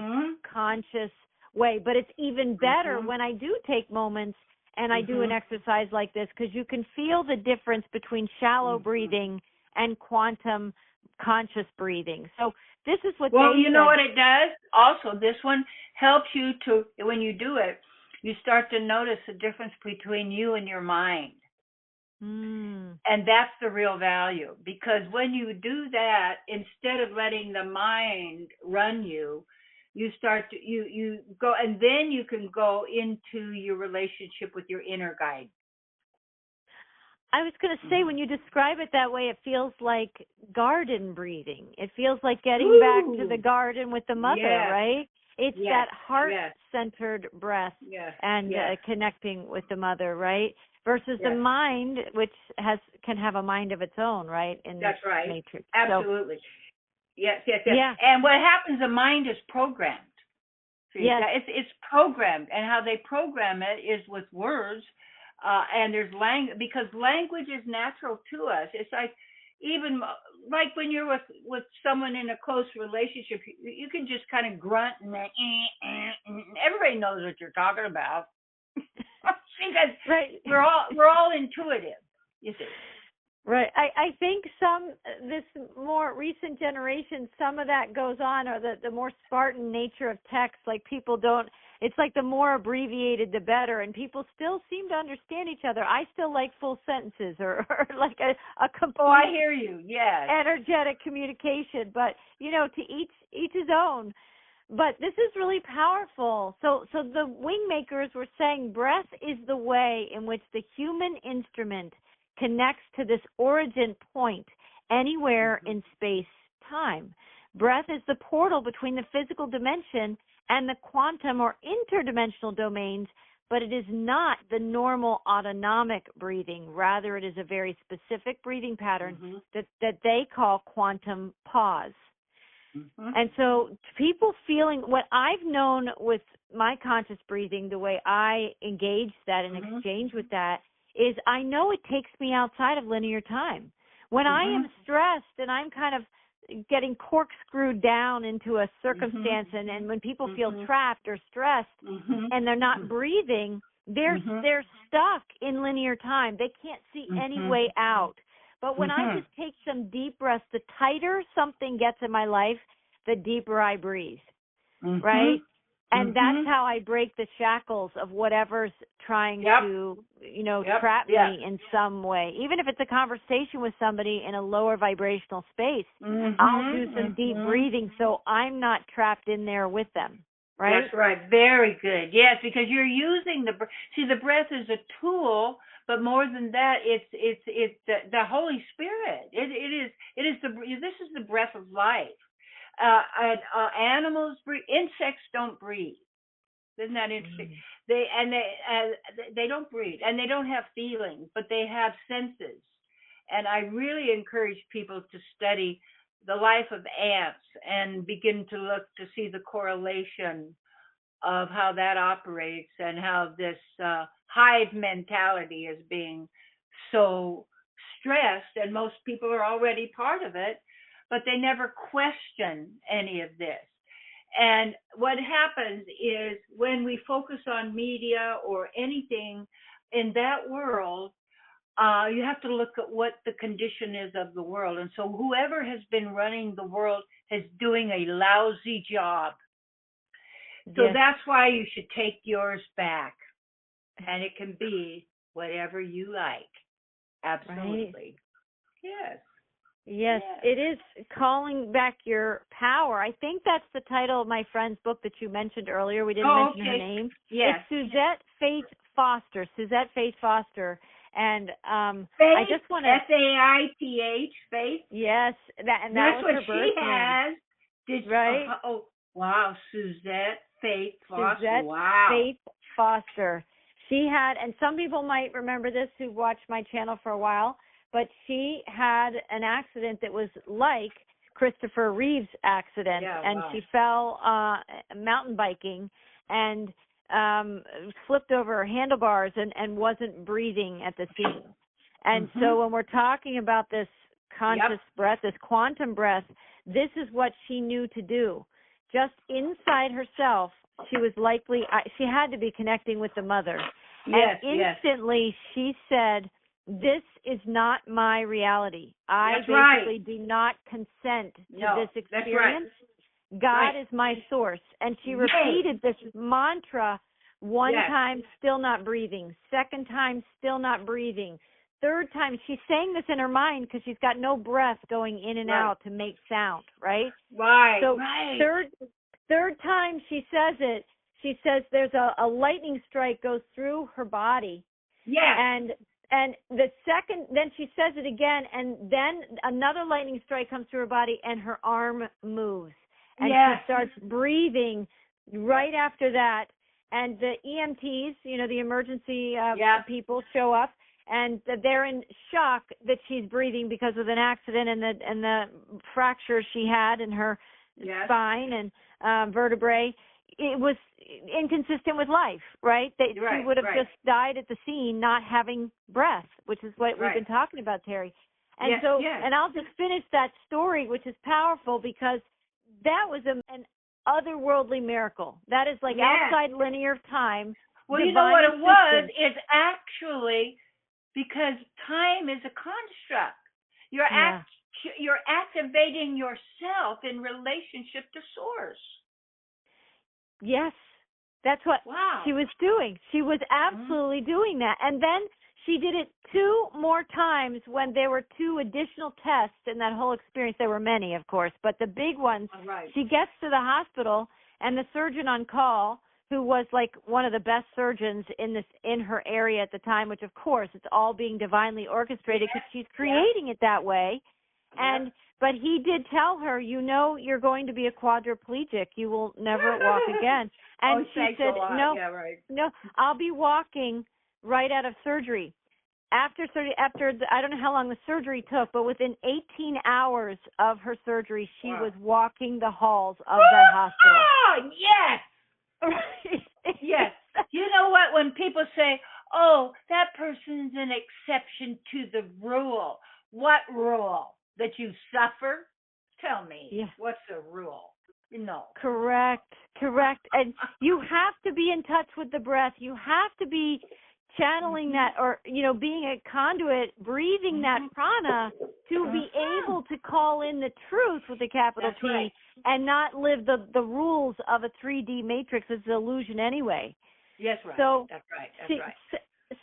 conscious way. But it's even better when I do take moments and I do an exercise like this, because you can feel the difference between shallow breathing and quantum conscious breathing. So this is what Well, you know what it does? Also, this one helps you to, when you do it, you start to notice the difference between you and your mind. And that's the real value, because when you do that, instead of letting the mind run you, you start to, you go, and then you can go into your relationship with your inner guide. I was going to say, when you describe it that way, it feels like garden breathing. It feels like getting back to the garden with the mother, right? It's that heart-centered breath and connecting with the mother, right? Versus the mind, which can have a mind of its own, right? That's right. Matrix. Absolutely. So, Yes. And what happens, the mind is programmed. See, it's programmed, and how they program it is with words, and there's language, because language is natural to us. It's like, even like when you're with someone in a close relationship, you can just kind of grunt and everybody knows what you're talking about. Because we're all intuitive, you see. Right. I think this more recent generation, some of that goes on, or the more Spartan nature of text, like people don't, it's like the more abbreviated, the better, and people still seem to understand each other. I still like full sentences or like a complete I hear you. Yes. energetic communication, but, to each his own. But this is really powerful. So the wing makers were saying breath is the way in which the human instrument connects to this origin point anywhere in space-time. Breath is the portal between the physical dimension and the quantum or interdimensional domains but it is not the normal autonomic breathing. Rather, it is a very specific breathing pattern that they call quantum pause. And so people feeling, what I've known with my conscious breathing, the way I engage that and exchange with that, is I know it takes me outside of linear time. When I am stressed and I'm kind of getting corkscrewed down into a circumstance, and when people feel trapped or stressed and they're not breathing, they're stuck in linear time. They can't see any way out. But when I just take some deep breaths, the tighter something gets in my life, the deeper I breathe, right? And that's how I break the shackles of whatever's trying to, trap me in some way. Even if it's a conversation with somebody in a lower vibrational space, I'll do some deep breathing so I'm not trapped in there with them, right? That's right. Very good. Yes, because you're using the breath is a tool, but more than that, it's the Holy Spirit. This is the breath of life. Animals breathe. Insects don't breathe. Isn't that interesting? They don't breathe, and they don't have feelings, but they have senses. And I really encourage people to study the life of ants and begin to look to see the correlation of how that operates and how this hive mentality is being so stressed, and most people are already part of it, but they never question any of this. And what happens is when we focus on media or anything in that world, you have to look at what the condition is of the world. And so whoever has been running the world is doing a lousy job. So that's why you should take yours back. And it can be whatever you like. Absolutely. Right. Yes. Yes, it is calling back your power. I think that's the title of my friend's book that you mentioned earlier. We didn't mention her name. Yes. It's Suzette Faith Foster. Suzette Faith Foster. And Faith, I just want to Faith, Faith. Yes, that's was what her she birth has. Right? Wow, Suzette Faith Foster. Suzette Wow. Faith Foster. She had, and some people might remember this who've watched my channel for a while, but she had an accident that was like Christopher Reeve's accident, and she fell mountain biking and flipped over her handlebars and wasn't breathing at the scene. And so when we're talking about this conscious breath, this quantum breath, this is what she knew to do. Just inside herself, she was likely, she had to be connecting with the mother. Yes, and instantly she said, this is not my reality. I basically do not consent to this experience. God is my source. And she repeated this mantra one time, still not breathing. Second time, still not breathing. Third time, she's saying this in her mind because she's got no breath going in and out to make sound, right? Right. So third time she says it, she says there's a lightning strike goes through her body. Yeah. And the second, then she says it again, and then another lightning strike comes through her body, and her arm moves. And she starts breathing right after that. And the EMTs, the emergency people show up, and they're in shock that she's breathing because of an accident and the fracture she had in her spine and vertebrae. It was inconsistent with life, right? She would have just died at the scene not having breath, which is what we've been talking about, Terry. And and I'll just finish that story, which is powerful because that was an otherworldly miracle. That is like outside linear time. Well, you know what it was? It's actually because time is a construct. You're activating yourself in relationship to source. Yes, that's what she was doing. She was absolutely doing that. And then she did it 2 more times when there were 2 additional tests in that whole experience. There were many, of course, but the big ones, she gets to the hospital, and the surgeon on call, who was like one of the best surgeons in her area at the time, which, of course, it's all being divinely orchestrated because she's creating it that way. And But he did tell her, you're going to be a quadriplegic. You will never walk again. And she said, no, I'll be walking right out of surgery. After I don't know how long the surgery took, but within 18 hours of her surgery, she was walking the halls of that hospital. Oh, yes. Yes. You know what? When people say, oh, that person's an exception to the rule. What rule? That you suffer? Tell me. Yeah. What's the rule? No. Correct. And you have to be in touch with the breath. You have to be channeling that, or being a conduit, breathing that prana to be able to call in the truth with a capital T, right. and not live the rules of a 3D matrix. It's an illusion anyway. Yes, right. So that's right.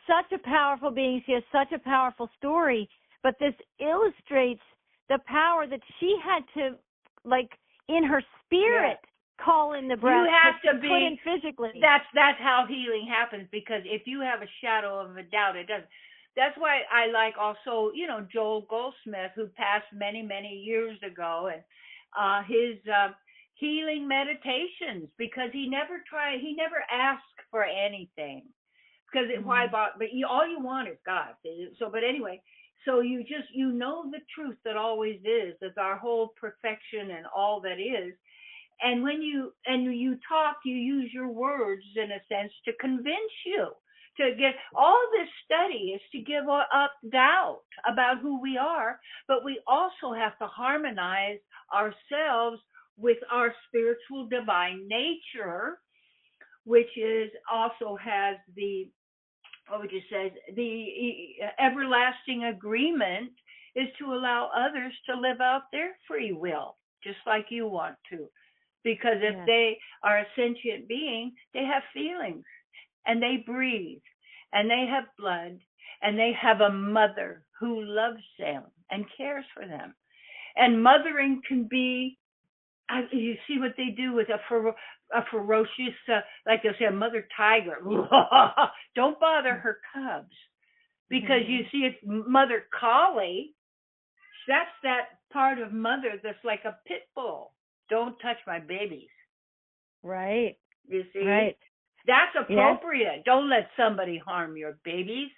Such a powerful being. She has such a powerful story, but this illustrates the power that she had to, in her spirit, call in the breath. You have to be put in physically. That's how healing happens, because if you have a shadow of a doubt, it doesn't. That's why I like also, Joel Goldsmith, who passed many, many years ago, and his healing meditations, because he never asked for anything, because all you want is God. So, but anyway. So you know the truth that always is, that's our whole perfection and all that is. And when you talk, you use your words in a sense to convince you to get. All this study is to give up doubt about who we are, but we also have to harmonize ourselves with our spiritual divine nature, which also has the everlasting agreement is to allow others to live out their free will, just like you want to. Because if they are a sentient being, they have feelings, and they breathe, and they have blood, and they have a mother who loves them and cares for them. And mothering can be, you see what they do with a ferocious, like they'll say, a mother tiger. Don't bother her cubs, because you see, it's mother collie. That's that part of mother that's like a pit bull. Don't touch my babies. Right. You see? Right. That's appropriate. Yes. Don't let somebody harm your babies.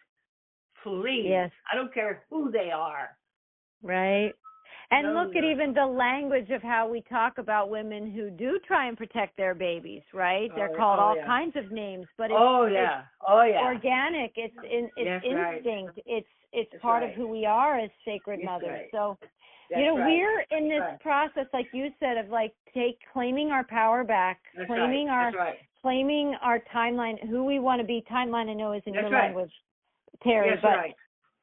Please. Yes. I don't care who they are. Right. And look at even the language of how we talk about women who do try and protect their babies, right? They're called all kinds of names, but it's, it's organic. It's instinct. Right. It's part of who we are as sacred mothers. Right. So, we're in this process, like you said, of claiming our power back, claiming our timeline, who we want to be. Timeline, I know, is in your language, Terry, Right.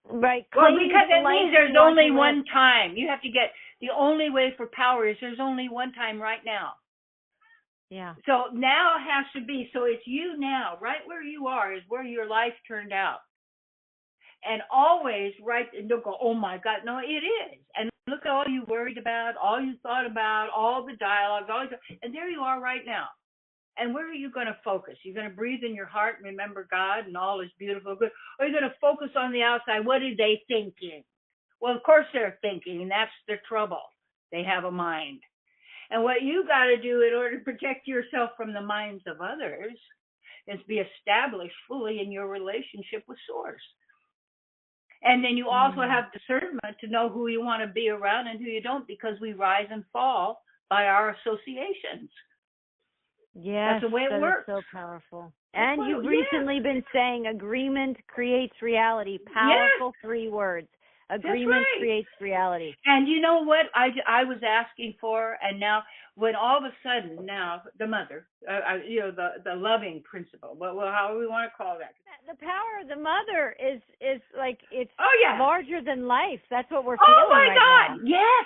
Right. Well, because it means there's only one time. You have to get, the only way for power is there's only one time right now. Yeah. So now it has to be, so it's you now, right where you are is where your life turned out. And always, don't go, oh my God, no, it is. And look at all you worried about, all you thought about, all the dialogue, and there you are right now. And where are you going to focus? You're going to breathe in your heart and remember God and all is beautiful, good. Or you're going to focus on the outside. What are they thinking? Well, of course they're thinking, and that's their trouble. They have a mind. And what you got to do in order to protect yourself from the minds of others is be established fully in your relationship with Source. And then you also have discernment to know who you want to be around and who you don't, because we rise and fall by our associations. Yes, that's the way it works. Is so powerful. And you've recently been saying agreement creates reality. Powerful 3 words. Agreement creates reality. And you know what I was asking for, and now when all of a sudden now the mother, the loving principle, how we want to call that. The power of the mother is like it's larger than life. That's what we're feeling right now. Yes.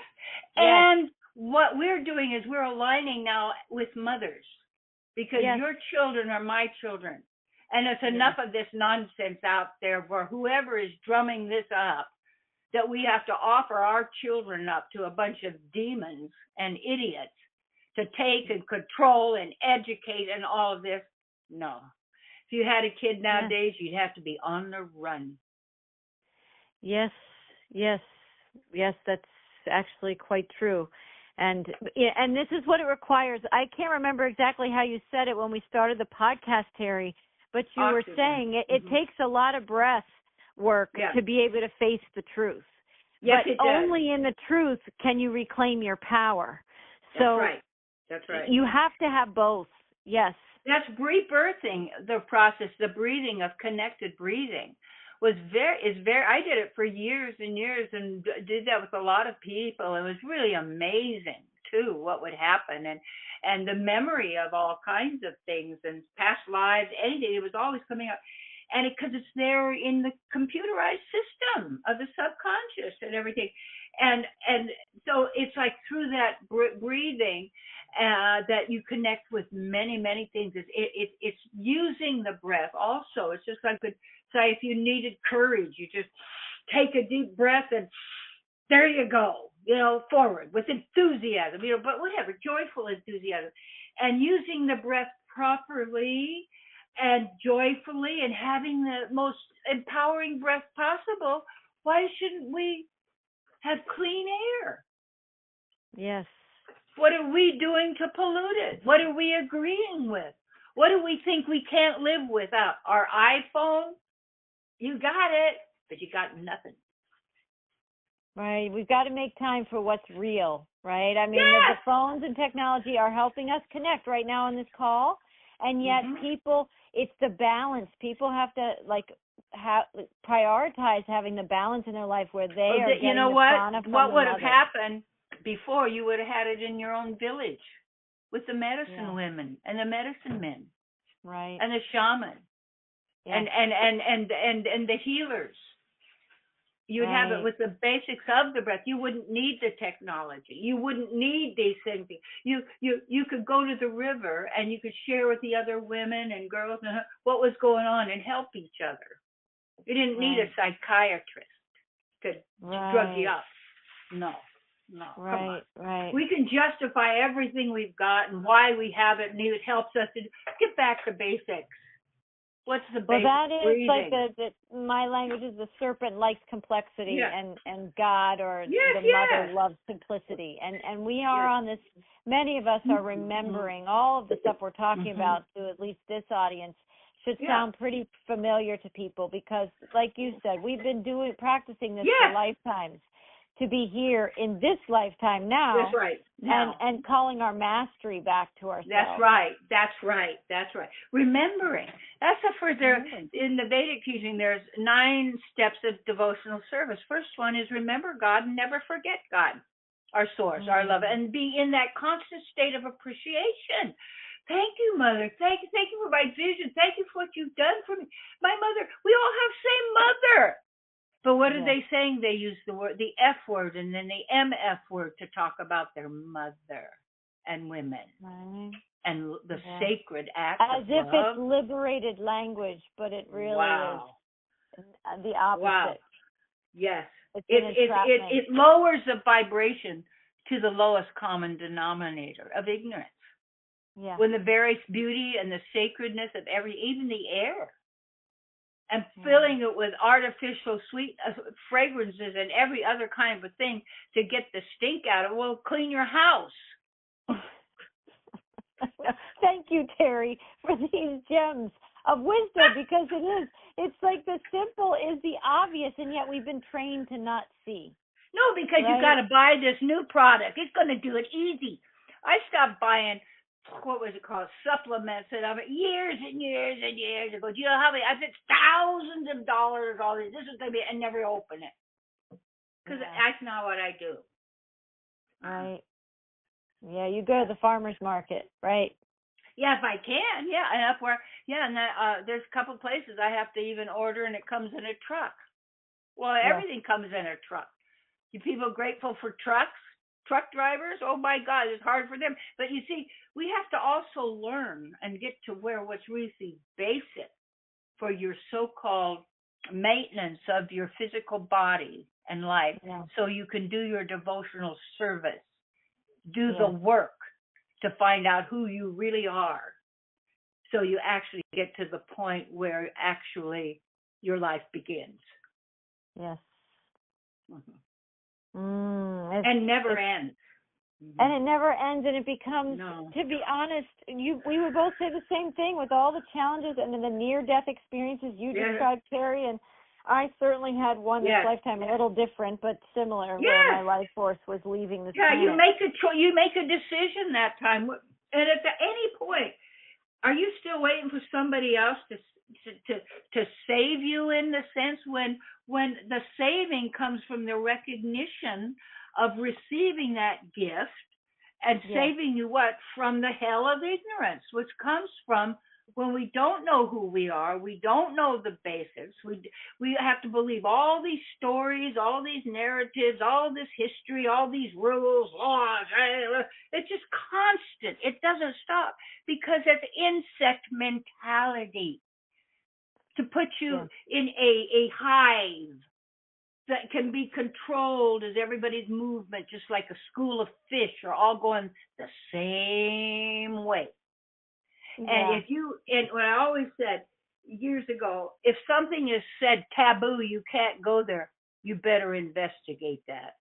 And what we're doing is we're aligning now with mothers. Because your children are my children. And it's enough of this nonsense out there for whoever is drumming this up, that we have to offer our children up to a bunch of demons and idiots to take and control and educate and all of this. No. If you had a kid nowadays, you'd have to be on the run. Yes, that's actually quite true. And this is what it requires. I can't remember exactly how you said it when we started the podcast, Terry, but you were saying it takes a lot of breath work to be able to face the truth. Yes, but it does. only in the truth can you reclaim your power. So That's right. You have to have both. Yes. That's rebirthing, the process, the breathing of connected breathing is very, I did it for years and years and did that with a lot of people. It was really amazing too, what would happen and the memory of all kinds of things and past lives, anything, it was always coming up. And because it's there in the computerized system of the subconscious and everything. And so it's like through that breathing that you connect with many, many things. It's using the breath also. It's just like, say, if you needed courage, you just take a deep breath and there you go, forward with enthusiasm, but whatever, joyful enthusiasm. And using the breath properly and joyfully and having the most empowering breath possible, why shouldn't we have clean air? Yes. What are we doing to pollute it? What are we agreeing with? What do we think we can't live without? Our iPhone? You got it, but you got nothing. Right. We've got to make time for what's real, right? I mean, the phones and technology are helping us connect right now on this call. And yet people, it's the balance. People have to prioritize having the balance in their life where they are getting the prana from what would have mother. happened before? You would have had it in your own village with the medicine women and the medicine men, right, and the shaman, and the healers. You'd have it with the basics of the breath. You wouldn't need the technology. You wouldn't need these things. You could go to the river and you could share with the other women and girls what was going on and help each other. You didn't need a psychiatrist to drug you up. No, come on. Right. We can justify everything we've got and why we have it, and it helps us to get back to basics. What's the basic? Well, that is breathing? like my language is the serpent likes complexity, and God or the mother loves simplicity. And we are on this, many of us are remembering all of the stuff we're talking about to at least this audience should sound pretty familiar to people because, like you said, we've been practicing this for lifetimes. To be here in this lifetime now, that's right. And calling our mastery back to ourselves. That's right. Remembering. That's in the Vedic teaching. There's 9 steps of devotional service. First one is remember God and never forget God, our source, our love, and be in that constant state of appreciation. Thank you, Mother. Thank you for my vision. Thank you for what you've done for me. My mother. We all have same mother. But what are they saying? They use the F word and then the MF word to talk about their mother and women and the sacred act as of if love. it's liberated language, but it really is the opposite. Wow. Yes. It It lowers the vibration to the lowest common denominator of ignorance. Yeah. When the very beauty and the sacredness of even the air. And filling it with artificial sweet fragrances and every other kind of a thing to get the stink out of it. Well, clean your house. Thank you, Terry, for these gems of wisdom because it's like the simple is the obvious, and yet we've been trained to not see. No, because you got to buy this new product. It's going to do it easy. I stopped buying, what was it called, supplements and years and years and years ago. Do you know how many? I said thousands of dollars. All this is going to be, and never open it because that's not what I do. Right. Yeah, you go to the farmer's market, right? Yeah, if I can. Yeah, and up where. Yeah, and there's a couple places I have to even order, and it comes in a truck. Well, everything comes in a truck. You people grateful for trucks? Truck drivers, oh my God, it's hard for them. But you see, we have to also learn and get to where what's really basic for your so-called maintenance of your physical body and life, so you can do your devotional service, do the work to find out who you really are, so you actually get to the point where actually your life begins. Yes. and never ends. And it never ends, and it becomes, No. to be honest, we would both say the same thing with all the challenges and then the near-death experiences you described, Terry, and I certainly had one this lifetime, a little different but similar, where my life force was leaving this planet. You make a decision that time, and at any point, are you still waiting for somebody else to save you? In the sense when the saving comes from the recognition of receiving that gift and saving you from the hell of ignorance, which comes from when we don't know who we are, we don't know the basics, we have to believe all these stories, all these narratives, all this history, all these rules, laws. It's just constant. It doesn't stop because it's insect mentality to put you in a hive that can be controlled as everybody's movement, just like a school of fish are all going the same way. And what I always said years ago, if something is said taboo, you can't go there, you better investigate that.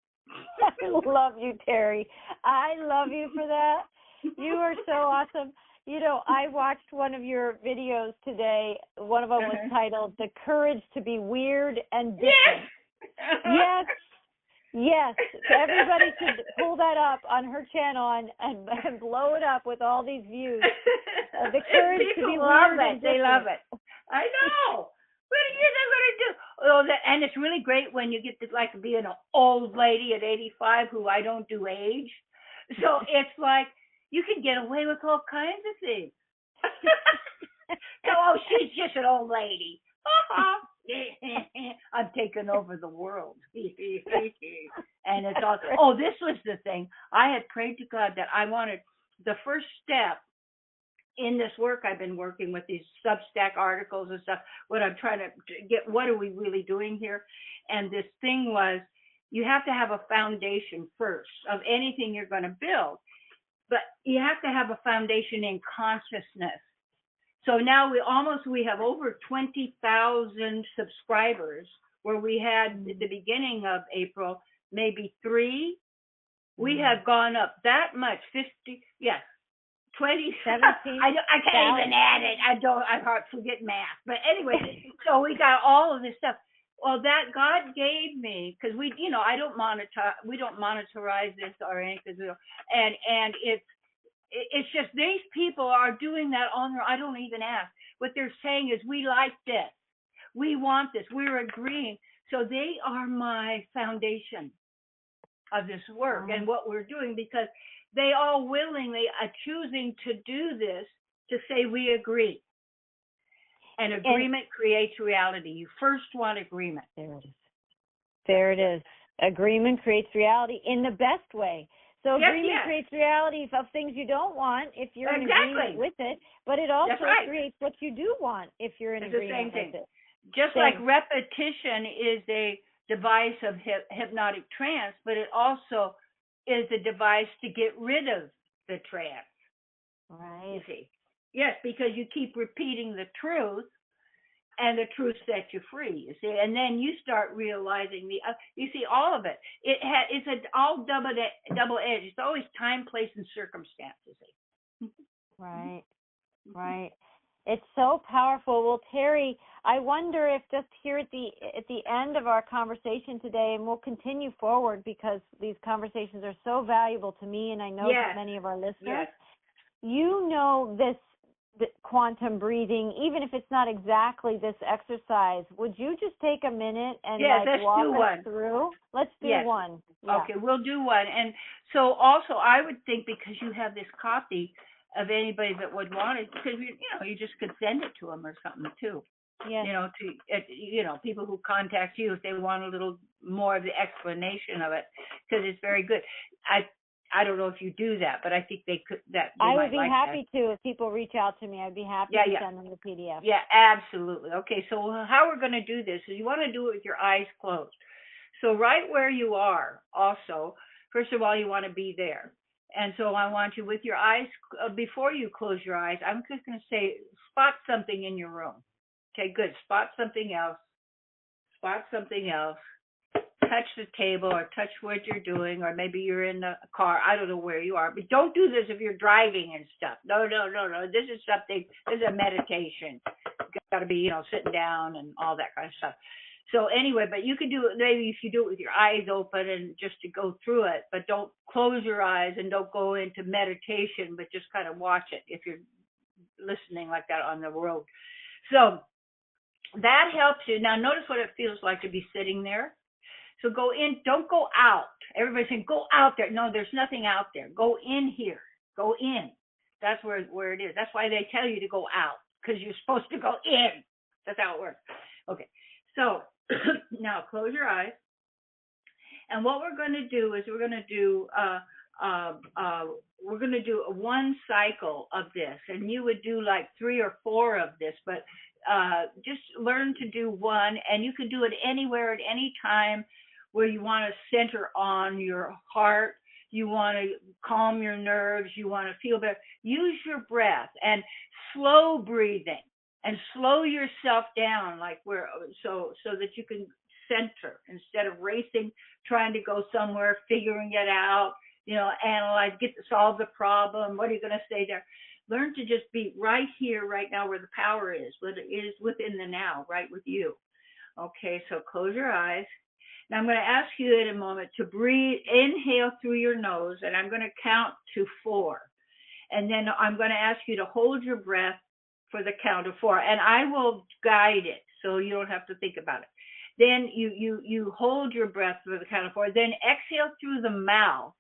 I love you, Terry. I love you for that. You are so awesome. You know, I watched one of your videos today. One of them was titled "The Courage to Be Weird and Different." Yes. Everybody should pull that up on her channel and blow it up with all these views. The courage to be weird and different. They love it. I know. What are you going to do? Oh, and it's really great when you get to be an old lady at 85 who I don't do age. So it's like you can get away with all kinds of things. So, she's just an old lady. I'm taking over the world. And it's all, this was the thing. I had prayed to God that I wanted the first step in this work I've been working with, these Substack articles and stuff, what I'm trying to get, what are we really doing here? And this thing was, you have to have a foundation first of anything you're going to build. But you have to have a foundation in consciousness. So now we have over 20,000 subscribers, where we had at the beginning of April, maybe 3. We have gone up that much, 20, 17. I can't even add it. I forget math. But anyway, so we got all of this stuff. Well, that God gave me, because we don't monetize this or anything, and it's just these people are doing that on their, I don't even ask. What they're saying is, we like this. We want this. We're agreeing. So they are my foundation of this work and what we're doing, because they all willingly are choosing to do this, to say we agree. And agreement creates reality. You first want agreement. There it is. Agreement creates reality in the best way. So agreement creates reality of things you don't want if you're in agreement with it, but it also creates what you do want if you're in agreement with it. Just like repetition is a device of hypnotic trance, but it also is a device to get rid of the trance. Right. You see? Yes, because you keep repeating the truth, and the truth sets you free, you see. And then you start realizing you see, all of it. It's all double-edged. It's always time, place, and circumstance, you see. Right. It's so powerful. Well, Terry, I wonder if just here at the end of our conversation today, and we'll continue forward because these conversations are so valuable to me, and I know to many of our listeners. You know this quantum breathing, even if it's not exactly this exercise, would you just take a minute and walk us through? Let's do one. Yeah. Okay, we'll do one. And so also I would think, because you have this copy of anybody that would want it, because you just could send it to them or something too. Yes. To people who contact you if they want a little more of the explanation of it, because it's very good. I don't know if you do that, but I think they could. I would be happy to if people reach out to me. I'd be happy to send them the PDF. Yeah, absolutely. Okay, so how we're going to do this is you want to do it with your eyes closed. So right where you are, also, first of all, you want to be there. And so I want you with your eyes, before you close your eyes, I'm just going to say, spot something in your room. Okay, good. Spot something else. Spot something else. touch the table or touch what you're doing, or maybe you're in a car. I don't know where you are, but don't do this if you're driving and stuff. No. This is a meditation. You got to be, sitting down and all that kind of stuff. So anyway, but you can do it maybe if you do it with your eyes open and just to go through it, but don't close your eyes and don't go into meditation, but just kind of watch it if you're listening like that on the road. So that helps you. Now notice what it feels like to be sitting there. So go in, don't go out. Everybody's saying, go out there. No, there's nothing out there. Go in here. Go in. That's where it is. That's why they tell you to go out, because you're supposed to go in. That's how it works. Okay. So now close your eyes. And what we're going to do is we're going to do one cycle of this, and you would do like 3 or 4 of this, but just learn to do one, and you can do it anywhere at any time where you want to center on your heart, you want to calm your nerves, you want to feel better. Use your breath and slow breathing, and slow yourself down, like so that you can center instead of racing, trying to go somewhere, figuring it out, analyze, solve the problem. What are you going to say there? Learn to just be right here, right now, where the power is, where it is within the now, right with you. Okay, so close your eyes. Now I'm going to ask you in a moment to breathe, inhale through your nose, and I'm going to count to 4. And then I'm going to ask you to hold your breath for the count of 4. And I will guide it, so you don't have to think about it. Then you hold your breath for the count of 4. Then exhale through the mouth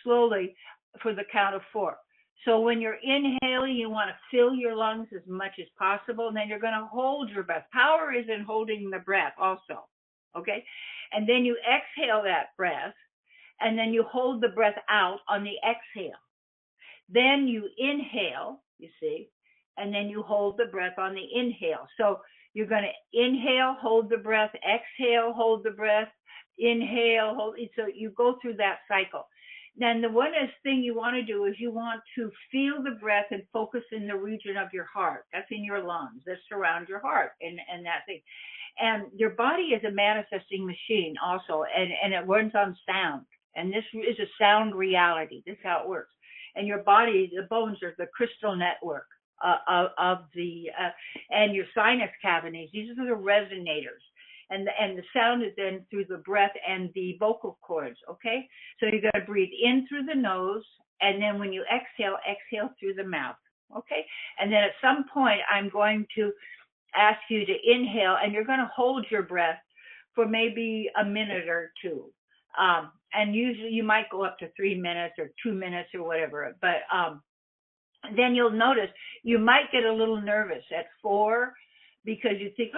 slowly for the count of 4. So when you're inhaling, you want to fill your lungs as much as possible, and then you're going to hold your breath. Power is in holding the breath also, okay? And then you exhale that breath, and then you hold the breath out on the exhale. Then you inhale, you see, and then you hold the breath on the inhale. So you're going to inhale, hold the breath, exhale, hold the breath, inhale, hold. So you go through that cycle. Then the one thing you want to do is you want to feel the breath and focus in the region of your heart. That's in your lungs. That surround your heart and that thing. And your body is a manifesting machine also, and it runs on sound. And this is a sound reality. This is how it works. And your body, the bones are the crystal network of the, and your sinus cavities. These are the resonators. And the sound is then through the breath and the vocal cords, okay? So you're going to breathe in through the nose, and then when you exhale through the mouth, okay? And then at some point, I'm going to ask you to inhale, and you're going to hold your breath for maybe a minute or 2. And usually you might go up to 3 minutes or 2 minutes or whatever, but then you'll notice you might get a little nervous at 4, because you think,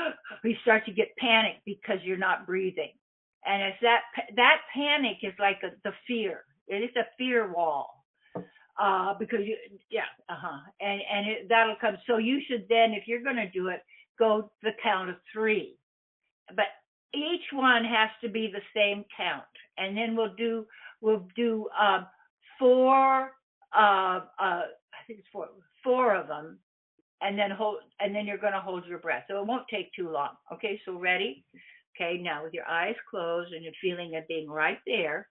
you start to get panic because you're not breathing. And it's that panic is like the fear. It is a fear wall. Because that'll come. So you should then, if you're going to do it, go the count of 3. But each one has to be the same count. And then we'll do 4, I think it's 4 of them. And then you're going to hold your breath. So it won't take too long. Okay, so ready? Okay, now with your eyes closed and you're feeling it being right there,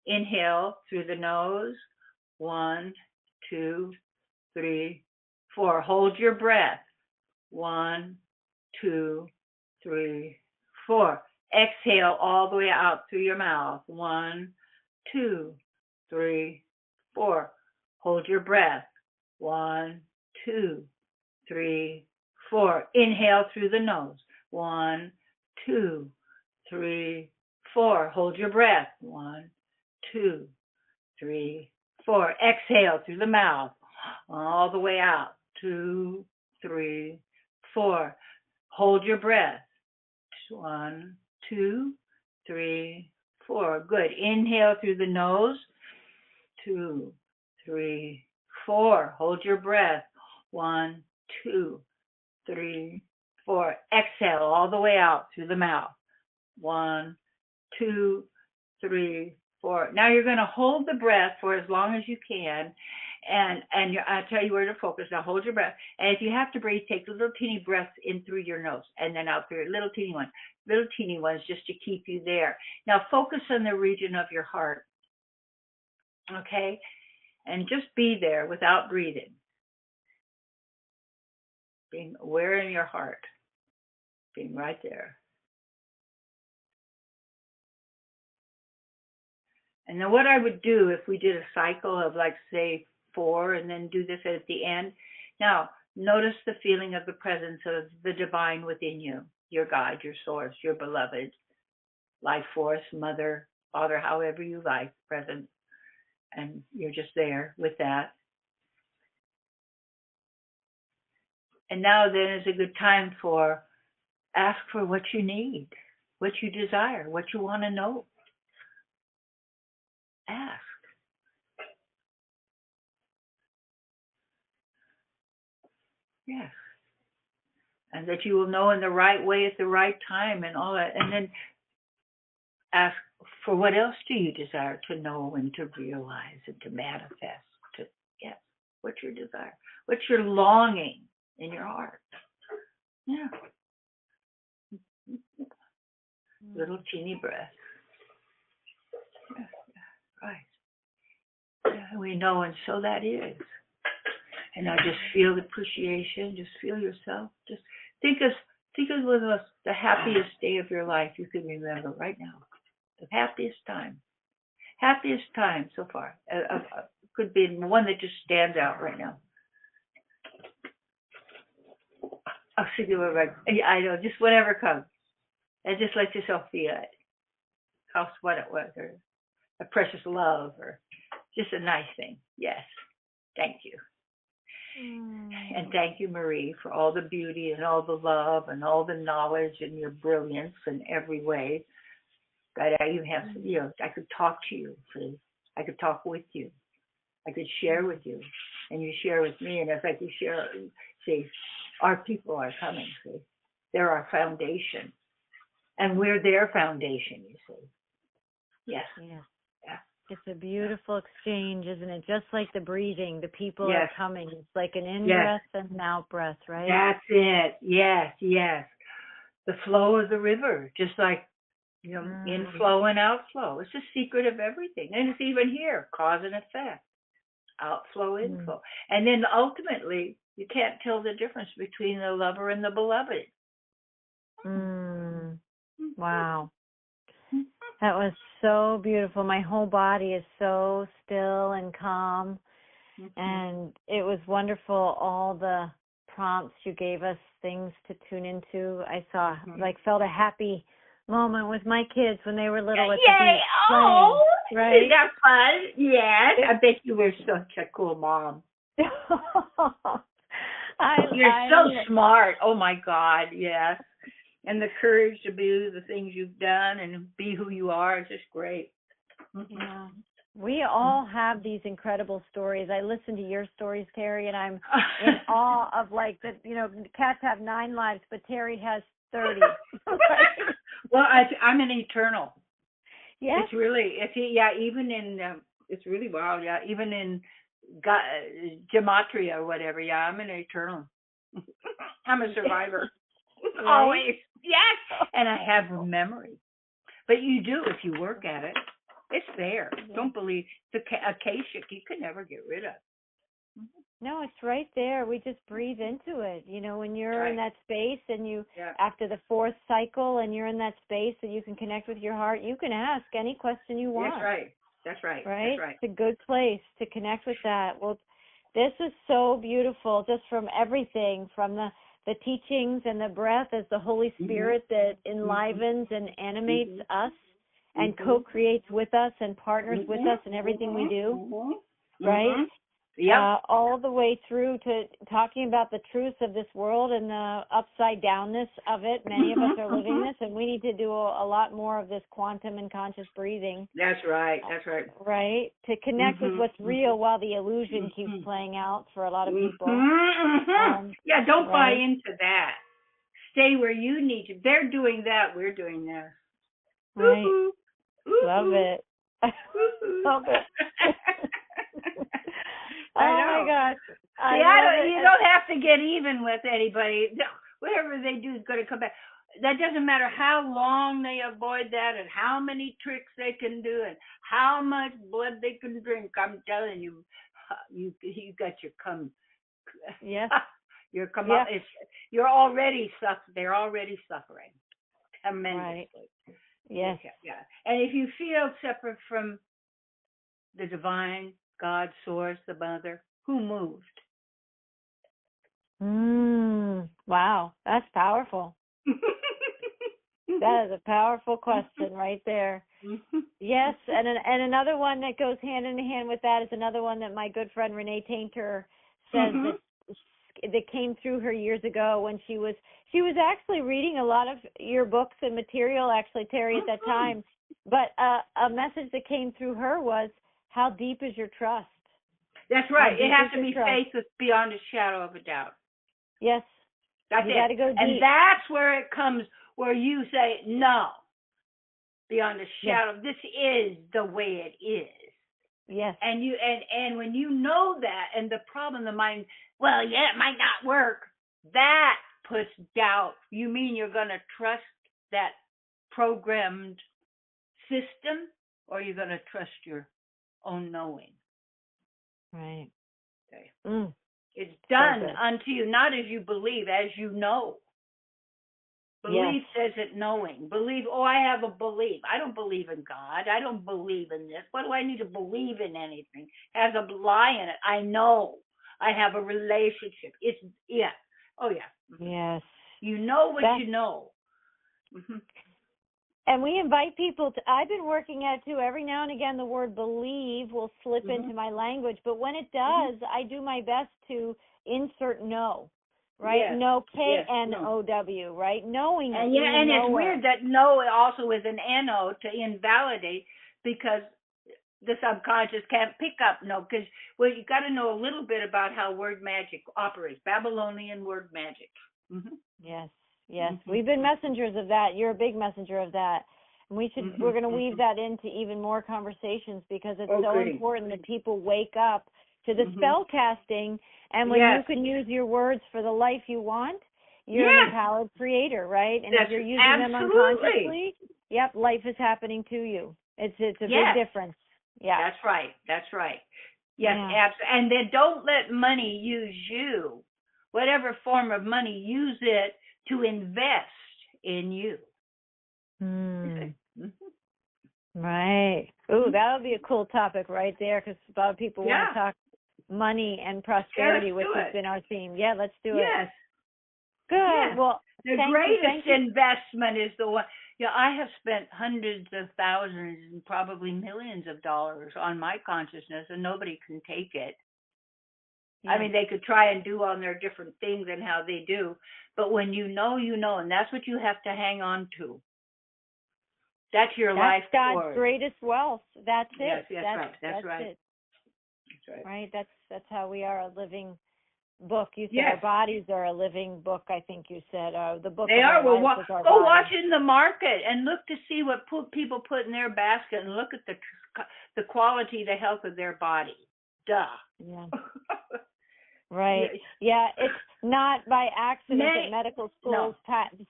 inhale through the nose. 1, 2, 3, 4. Hold your breath. 1, 2, 3, 4. Exhale all the way out through your mouth. 1, 2, 3, 4. Hold your breath. 1, 2, 3, 4. Inhale through the nose. 1, 2, 3, 4. Hold your breath. 1, 2, 3, 4. Exhale through the mouth all the way out. 2, 3, 4. Hold your breath. 1, 2, 3, 4. Good. Inhale through the nose. 2, 3, 4. Hold your breath. 1, 2, 3, 4. Exhale all the way out through the mouth. 1, 2, 3, 4. Now you're going to hold the breath for as long as you can, I'll tell you where to focus. Now hold your breath. And if you have to breathe, take little teeny breaths in through your nose and then out through little teeny ones just to keep you there. Now focus on the region of your heart. Okay? And just be there without breathing. Being aware in your heart. Being right there. And then what I would do if we did a cycle of like, say, 4 and then do this at the end. Now, notice the feeling of the presence of the divine within you, your God, your source, your beloved, life force, mother, father, however you like, present. And you're just there with that. And now then is a good time for ask for what you need, what you desire, what you want to know. Ask. Yes. And that you will know in the right way at the right time and all that. And then ask for what else do you desire to know and to realize and to manifest. Yes. What's your desire? What's your longing in your heart? Yeah. Little teeny breath. Yeah. Right. Yeah, we know, and so that is. And now just feel the appreciation. Just feel yourself. Just think of the happiest day of your life you can remember right now. The happiest time. Happiest time so far. Could be one that just stands out right now. I'll see you right. I know, just whatever comes. And just let yourself feel it. What it was, or a precious love, or just a nice thing. Yes. Thank you. And thank you, Marie, for all the beauty and all the love and all the knowledge and your brilliance in every way. That you have, I could talk to you. See? I could talk with you. I could share with you, and you share with me. And if I could share, see, our people are coming. See, they're our foundation, and we're their foundation. You see. Yes. Yeah. Yeah. It's a beautiful exchange, isn't it? Just like the breathing, the people Yes. are coming. It's like an in-breath and an out-breath, right? That's it. Yes, yes. The flow of the river, just like, inflow and outflow. It's the secret of everything. And it's even here, cause and effect. Outflow, inflow. And then ultimately, you can't tell the difference between the lover and the beloved. Wow. That was so beautiful. My whole body is so still and calm. And it was wonderful, all the prompts you gave us, things to tune into. I saw, felt a happy moment with my kids when they were little at the beach. Oh, right? Is that fun? Yes. I bet you were such a cool mom. You're so smart. Oh, my God, yes. And the courage to do the things you've done and be who you are is just great. Yeah. We all have these incredible stories. I listen to your stories, Terry, and I'm in awe of cats have 9 lives, but Terry has 30. Well, I'm an eternal. Yes. It's really, even in, it's really wild, even in gematria or whatever, I'm an eternal. I'm a survivor. Right? Always. Yes. And I have memory. But you do if you work at it. It's there. Yeah. Don't believe the Akashic you can never get rid of. No, it's right there. We just breathe into it. When you're in that space and you, after the 4th cycle, and you're in that space that you can connect with your heart, you can ask any question you want. That's right. Right? That's right. It's a good place to connect with that. Well, this is so beautiful, just from everything, from the teachings and the breath as the Holy Spirit that enlivens and animates us and co-creates with us and partners with us in everything we do, right? Yeah. All the way through to talking about the truths of this world and the upside downness of it. Many of us are living this, and we need to do a lot more of this quantum and conscious breathing. That's right. That's right. Right? To connect with what's real while the illusion keeps playing out for a lot of people. Don't buy into that. Stay where you need to. They're doing that. We're doing this. Right. Love it. Love it. I my gosh. See, you don't have to get even with anybody. Whatever they do is going to come back. That doesn't matter how long they avoid that and how many tricks they can do and how much blood they can drink. I'm telling you, you got your come. Yes. Your come Yeah. up. You're already They're already suffering tremendously. Right. Yes. Yeah. And if you feel separate from the divine, God, source, the mother, who moved? Wow, that's powerful. That is a powerful question right there. Yes, and another one that goes hand in hand with that is another one that my good friend Renee Tainter says that came through her years ago when she was actually reading a lot of your books and material, actually, Terry, at that time. But a message that came through her was, how deep is your trust? That's right. It has to be faith that's beyond a shadow of a doubt. Yes. That's you it. Got to go deep. And that's where it comes, where you say, no, beyond a shadow. Yes. This is the way it is. Yes. And and when you know that, and the problem, the mind, well, yeah, it might not work. That puts doubt. You mean you're going to trust that programmed system, or you're going to trust your own knowing? Right. Okay. It's done unto you, not as you believe, as you know. Belief says it knowing. Believe, I have a belief. I don't believe in God. I don't believe in this. What do I need to believe in anything? It has a lie in it. I know. I have a relationship. Oh, yeah. Yes. You know what you know. And we invite people to, I've been working at it too. Every now and again, the word believe will slip into my language. But when it does, I do my best to insert know, right? Yes. No, K-N-O-W, right? Knowing. And and it's weird that no also is an N-O to invalidate, because the subconscious can't pick up no, because, well, you got to know a little bit about how word magic operates, Babylonian word magic. Yes. Yes, we've been messengers of that. You're a big messenger of that. And we're going to weave that into even more conversations, because it's so important that people wake up to the spell casting. And when you can use your words for the life you want, you're an empowered creator, right? And if you're using them unconsciously, life is happening to you. It's a big difference. Yeah. That's right. Yes, absolutely. And then don't let money use you. Whatever form of money, use it to invest in you. Right. Ooh, that'll be a cool topic right there, because a lot of people want to talk money and prosperity, which has been our theme. Yeah, let's do it. Yes. Good. Yes. Well, the greatest investment is the one. I have spent hundreds of thousands and probably millions of dollars on my consciousness, and nobody can take it. I mean, they could try and do on their different things and how they do, but when you know, and that's what you have to hang on to. That's your life force. That's God's greatest wealth. That's it. Yes, that's right. It. That's right. Right. That's how we are a living book. You said our bodies are a living book. I think you said the book. They are. Well, go watch in the market and look to see what people put in their basket, and look at the quality, the health of their body. Duh. Yeah. Right. Yeah, it's not by accident that medical schools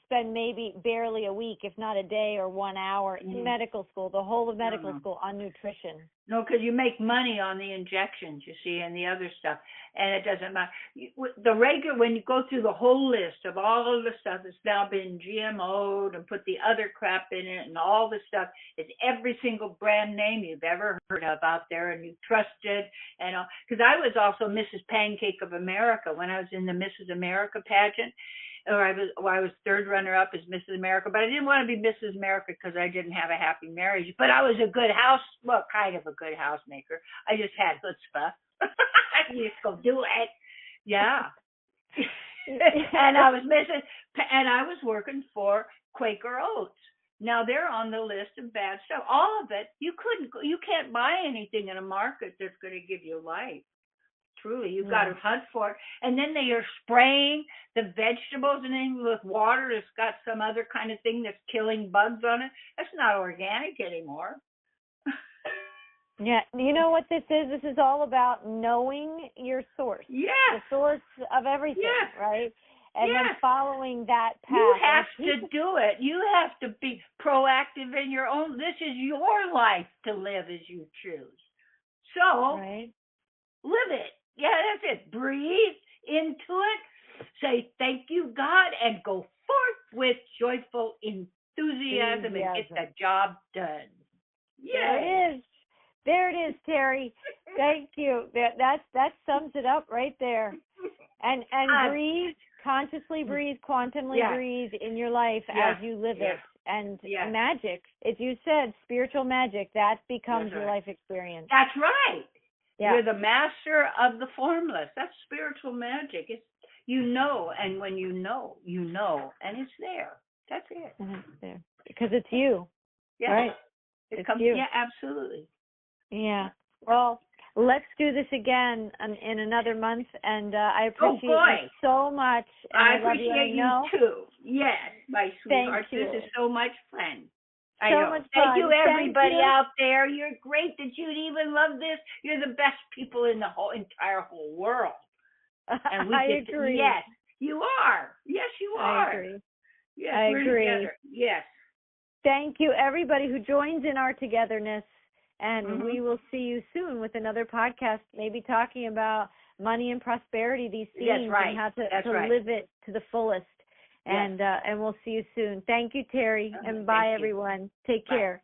spend maybe barely a week, if not a day or 1 hour in medical school, the whole of medical school, on nutrition. No, because you make money on the injections, you see, and the other stuff, and it doesn't matter. When you go through the whole list of all of the stuff that's now been GMO'd and put the other crap in it, and all the stuff, it's every single brand name you've ever heard of out there, and you trusted, and because I was also Mrs. Pancake of America when I was in the Mrs. America pageant. Or I was third runner-up as Mrs. America, but I didn't want to be Mrs. America because I didn't have a happy marriage. But I was a good kind of a good housemaker. I just had chutzpah. I just go do it. Yeah. And I was working for Quaker Oats. Now they're on the list of bad stuff. All of it, you can't buy anything in a market that's going to give you life. Truly, you've got to hunt for it. And then they are spraying the vegetables and then with water that's got some other kind of thing that's killing bugs on it. That's not organic anymore. Yeah, you know what this is? This is all about knowing your source. Yes. The source of everything, Yes. right? And then Yes. following that path. You have to do it. You have to be proactive in your own. This is your life to live as you choose. So Right. live it. Yeah, that's it. Breathe into it. Say thank you, God, and go forth with joyful enthusiasm and get the job done. Yay. There it is. There it is, Terry. Thank you. That sums it up right there. And breathe, consciously breathe, quantumly breathe in your life as you live it. And magic, as you said, spiritual magic, that becomes your life experience. That's right. Yeah. You're the master of the formless. That's spiritual magic. It's and when you know, and it's there. That's it. And it's there. Because it's you. Yeah. Right? It comes, you. Yeah, absolutely. Yeah. Well, let's do this again in another month, and I appreciate you so much. And I appreciate you too. Yes, my sweetheart. Thank you. This is so much fun. I so know. much Thank fun. you, everybody Thank you. out there. You're great that you'd even love this. You're the best people in the entire world. And we I agree. Yes, you are. Yes, you are. I agree. Yes, I we're agree. together. Yes. Thank you, everybody who joins in our togetherness. And we will see you soon with another podcast, maybe talking about money and prosperity, these themes, and how to live it to the fullest. Yes. And we'll see you soon. Thank you, Terry, and bye, everyone. Take care.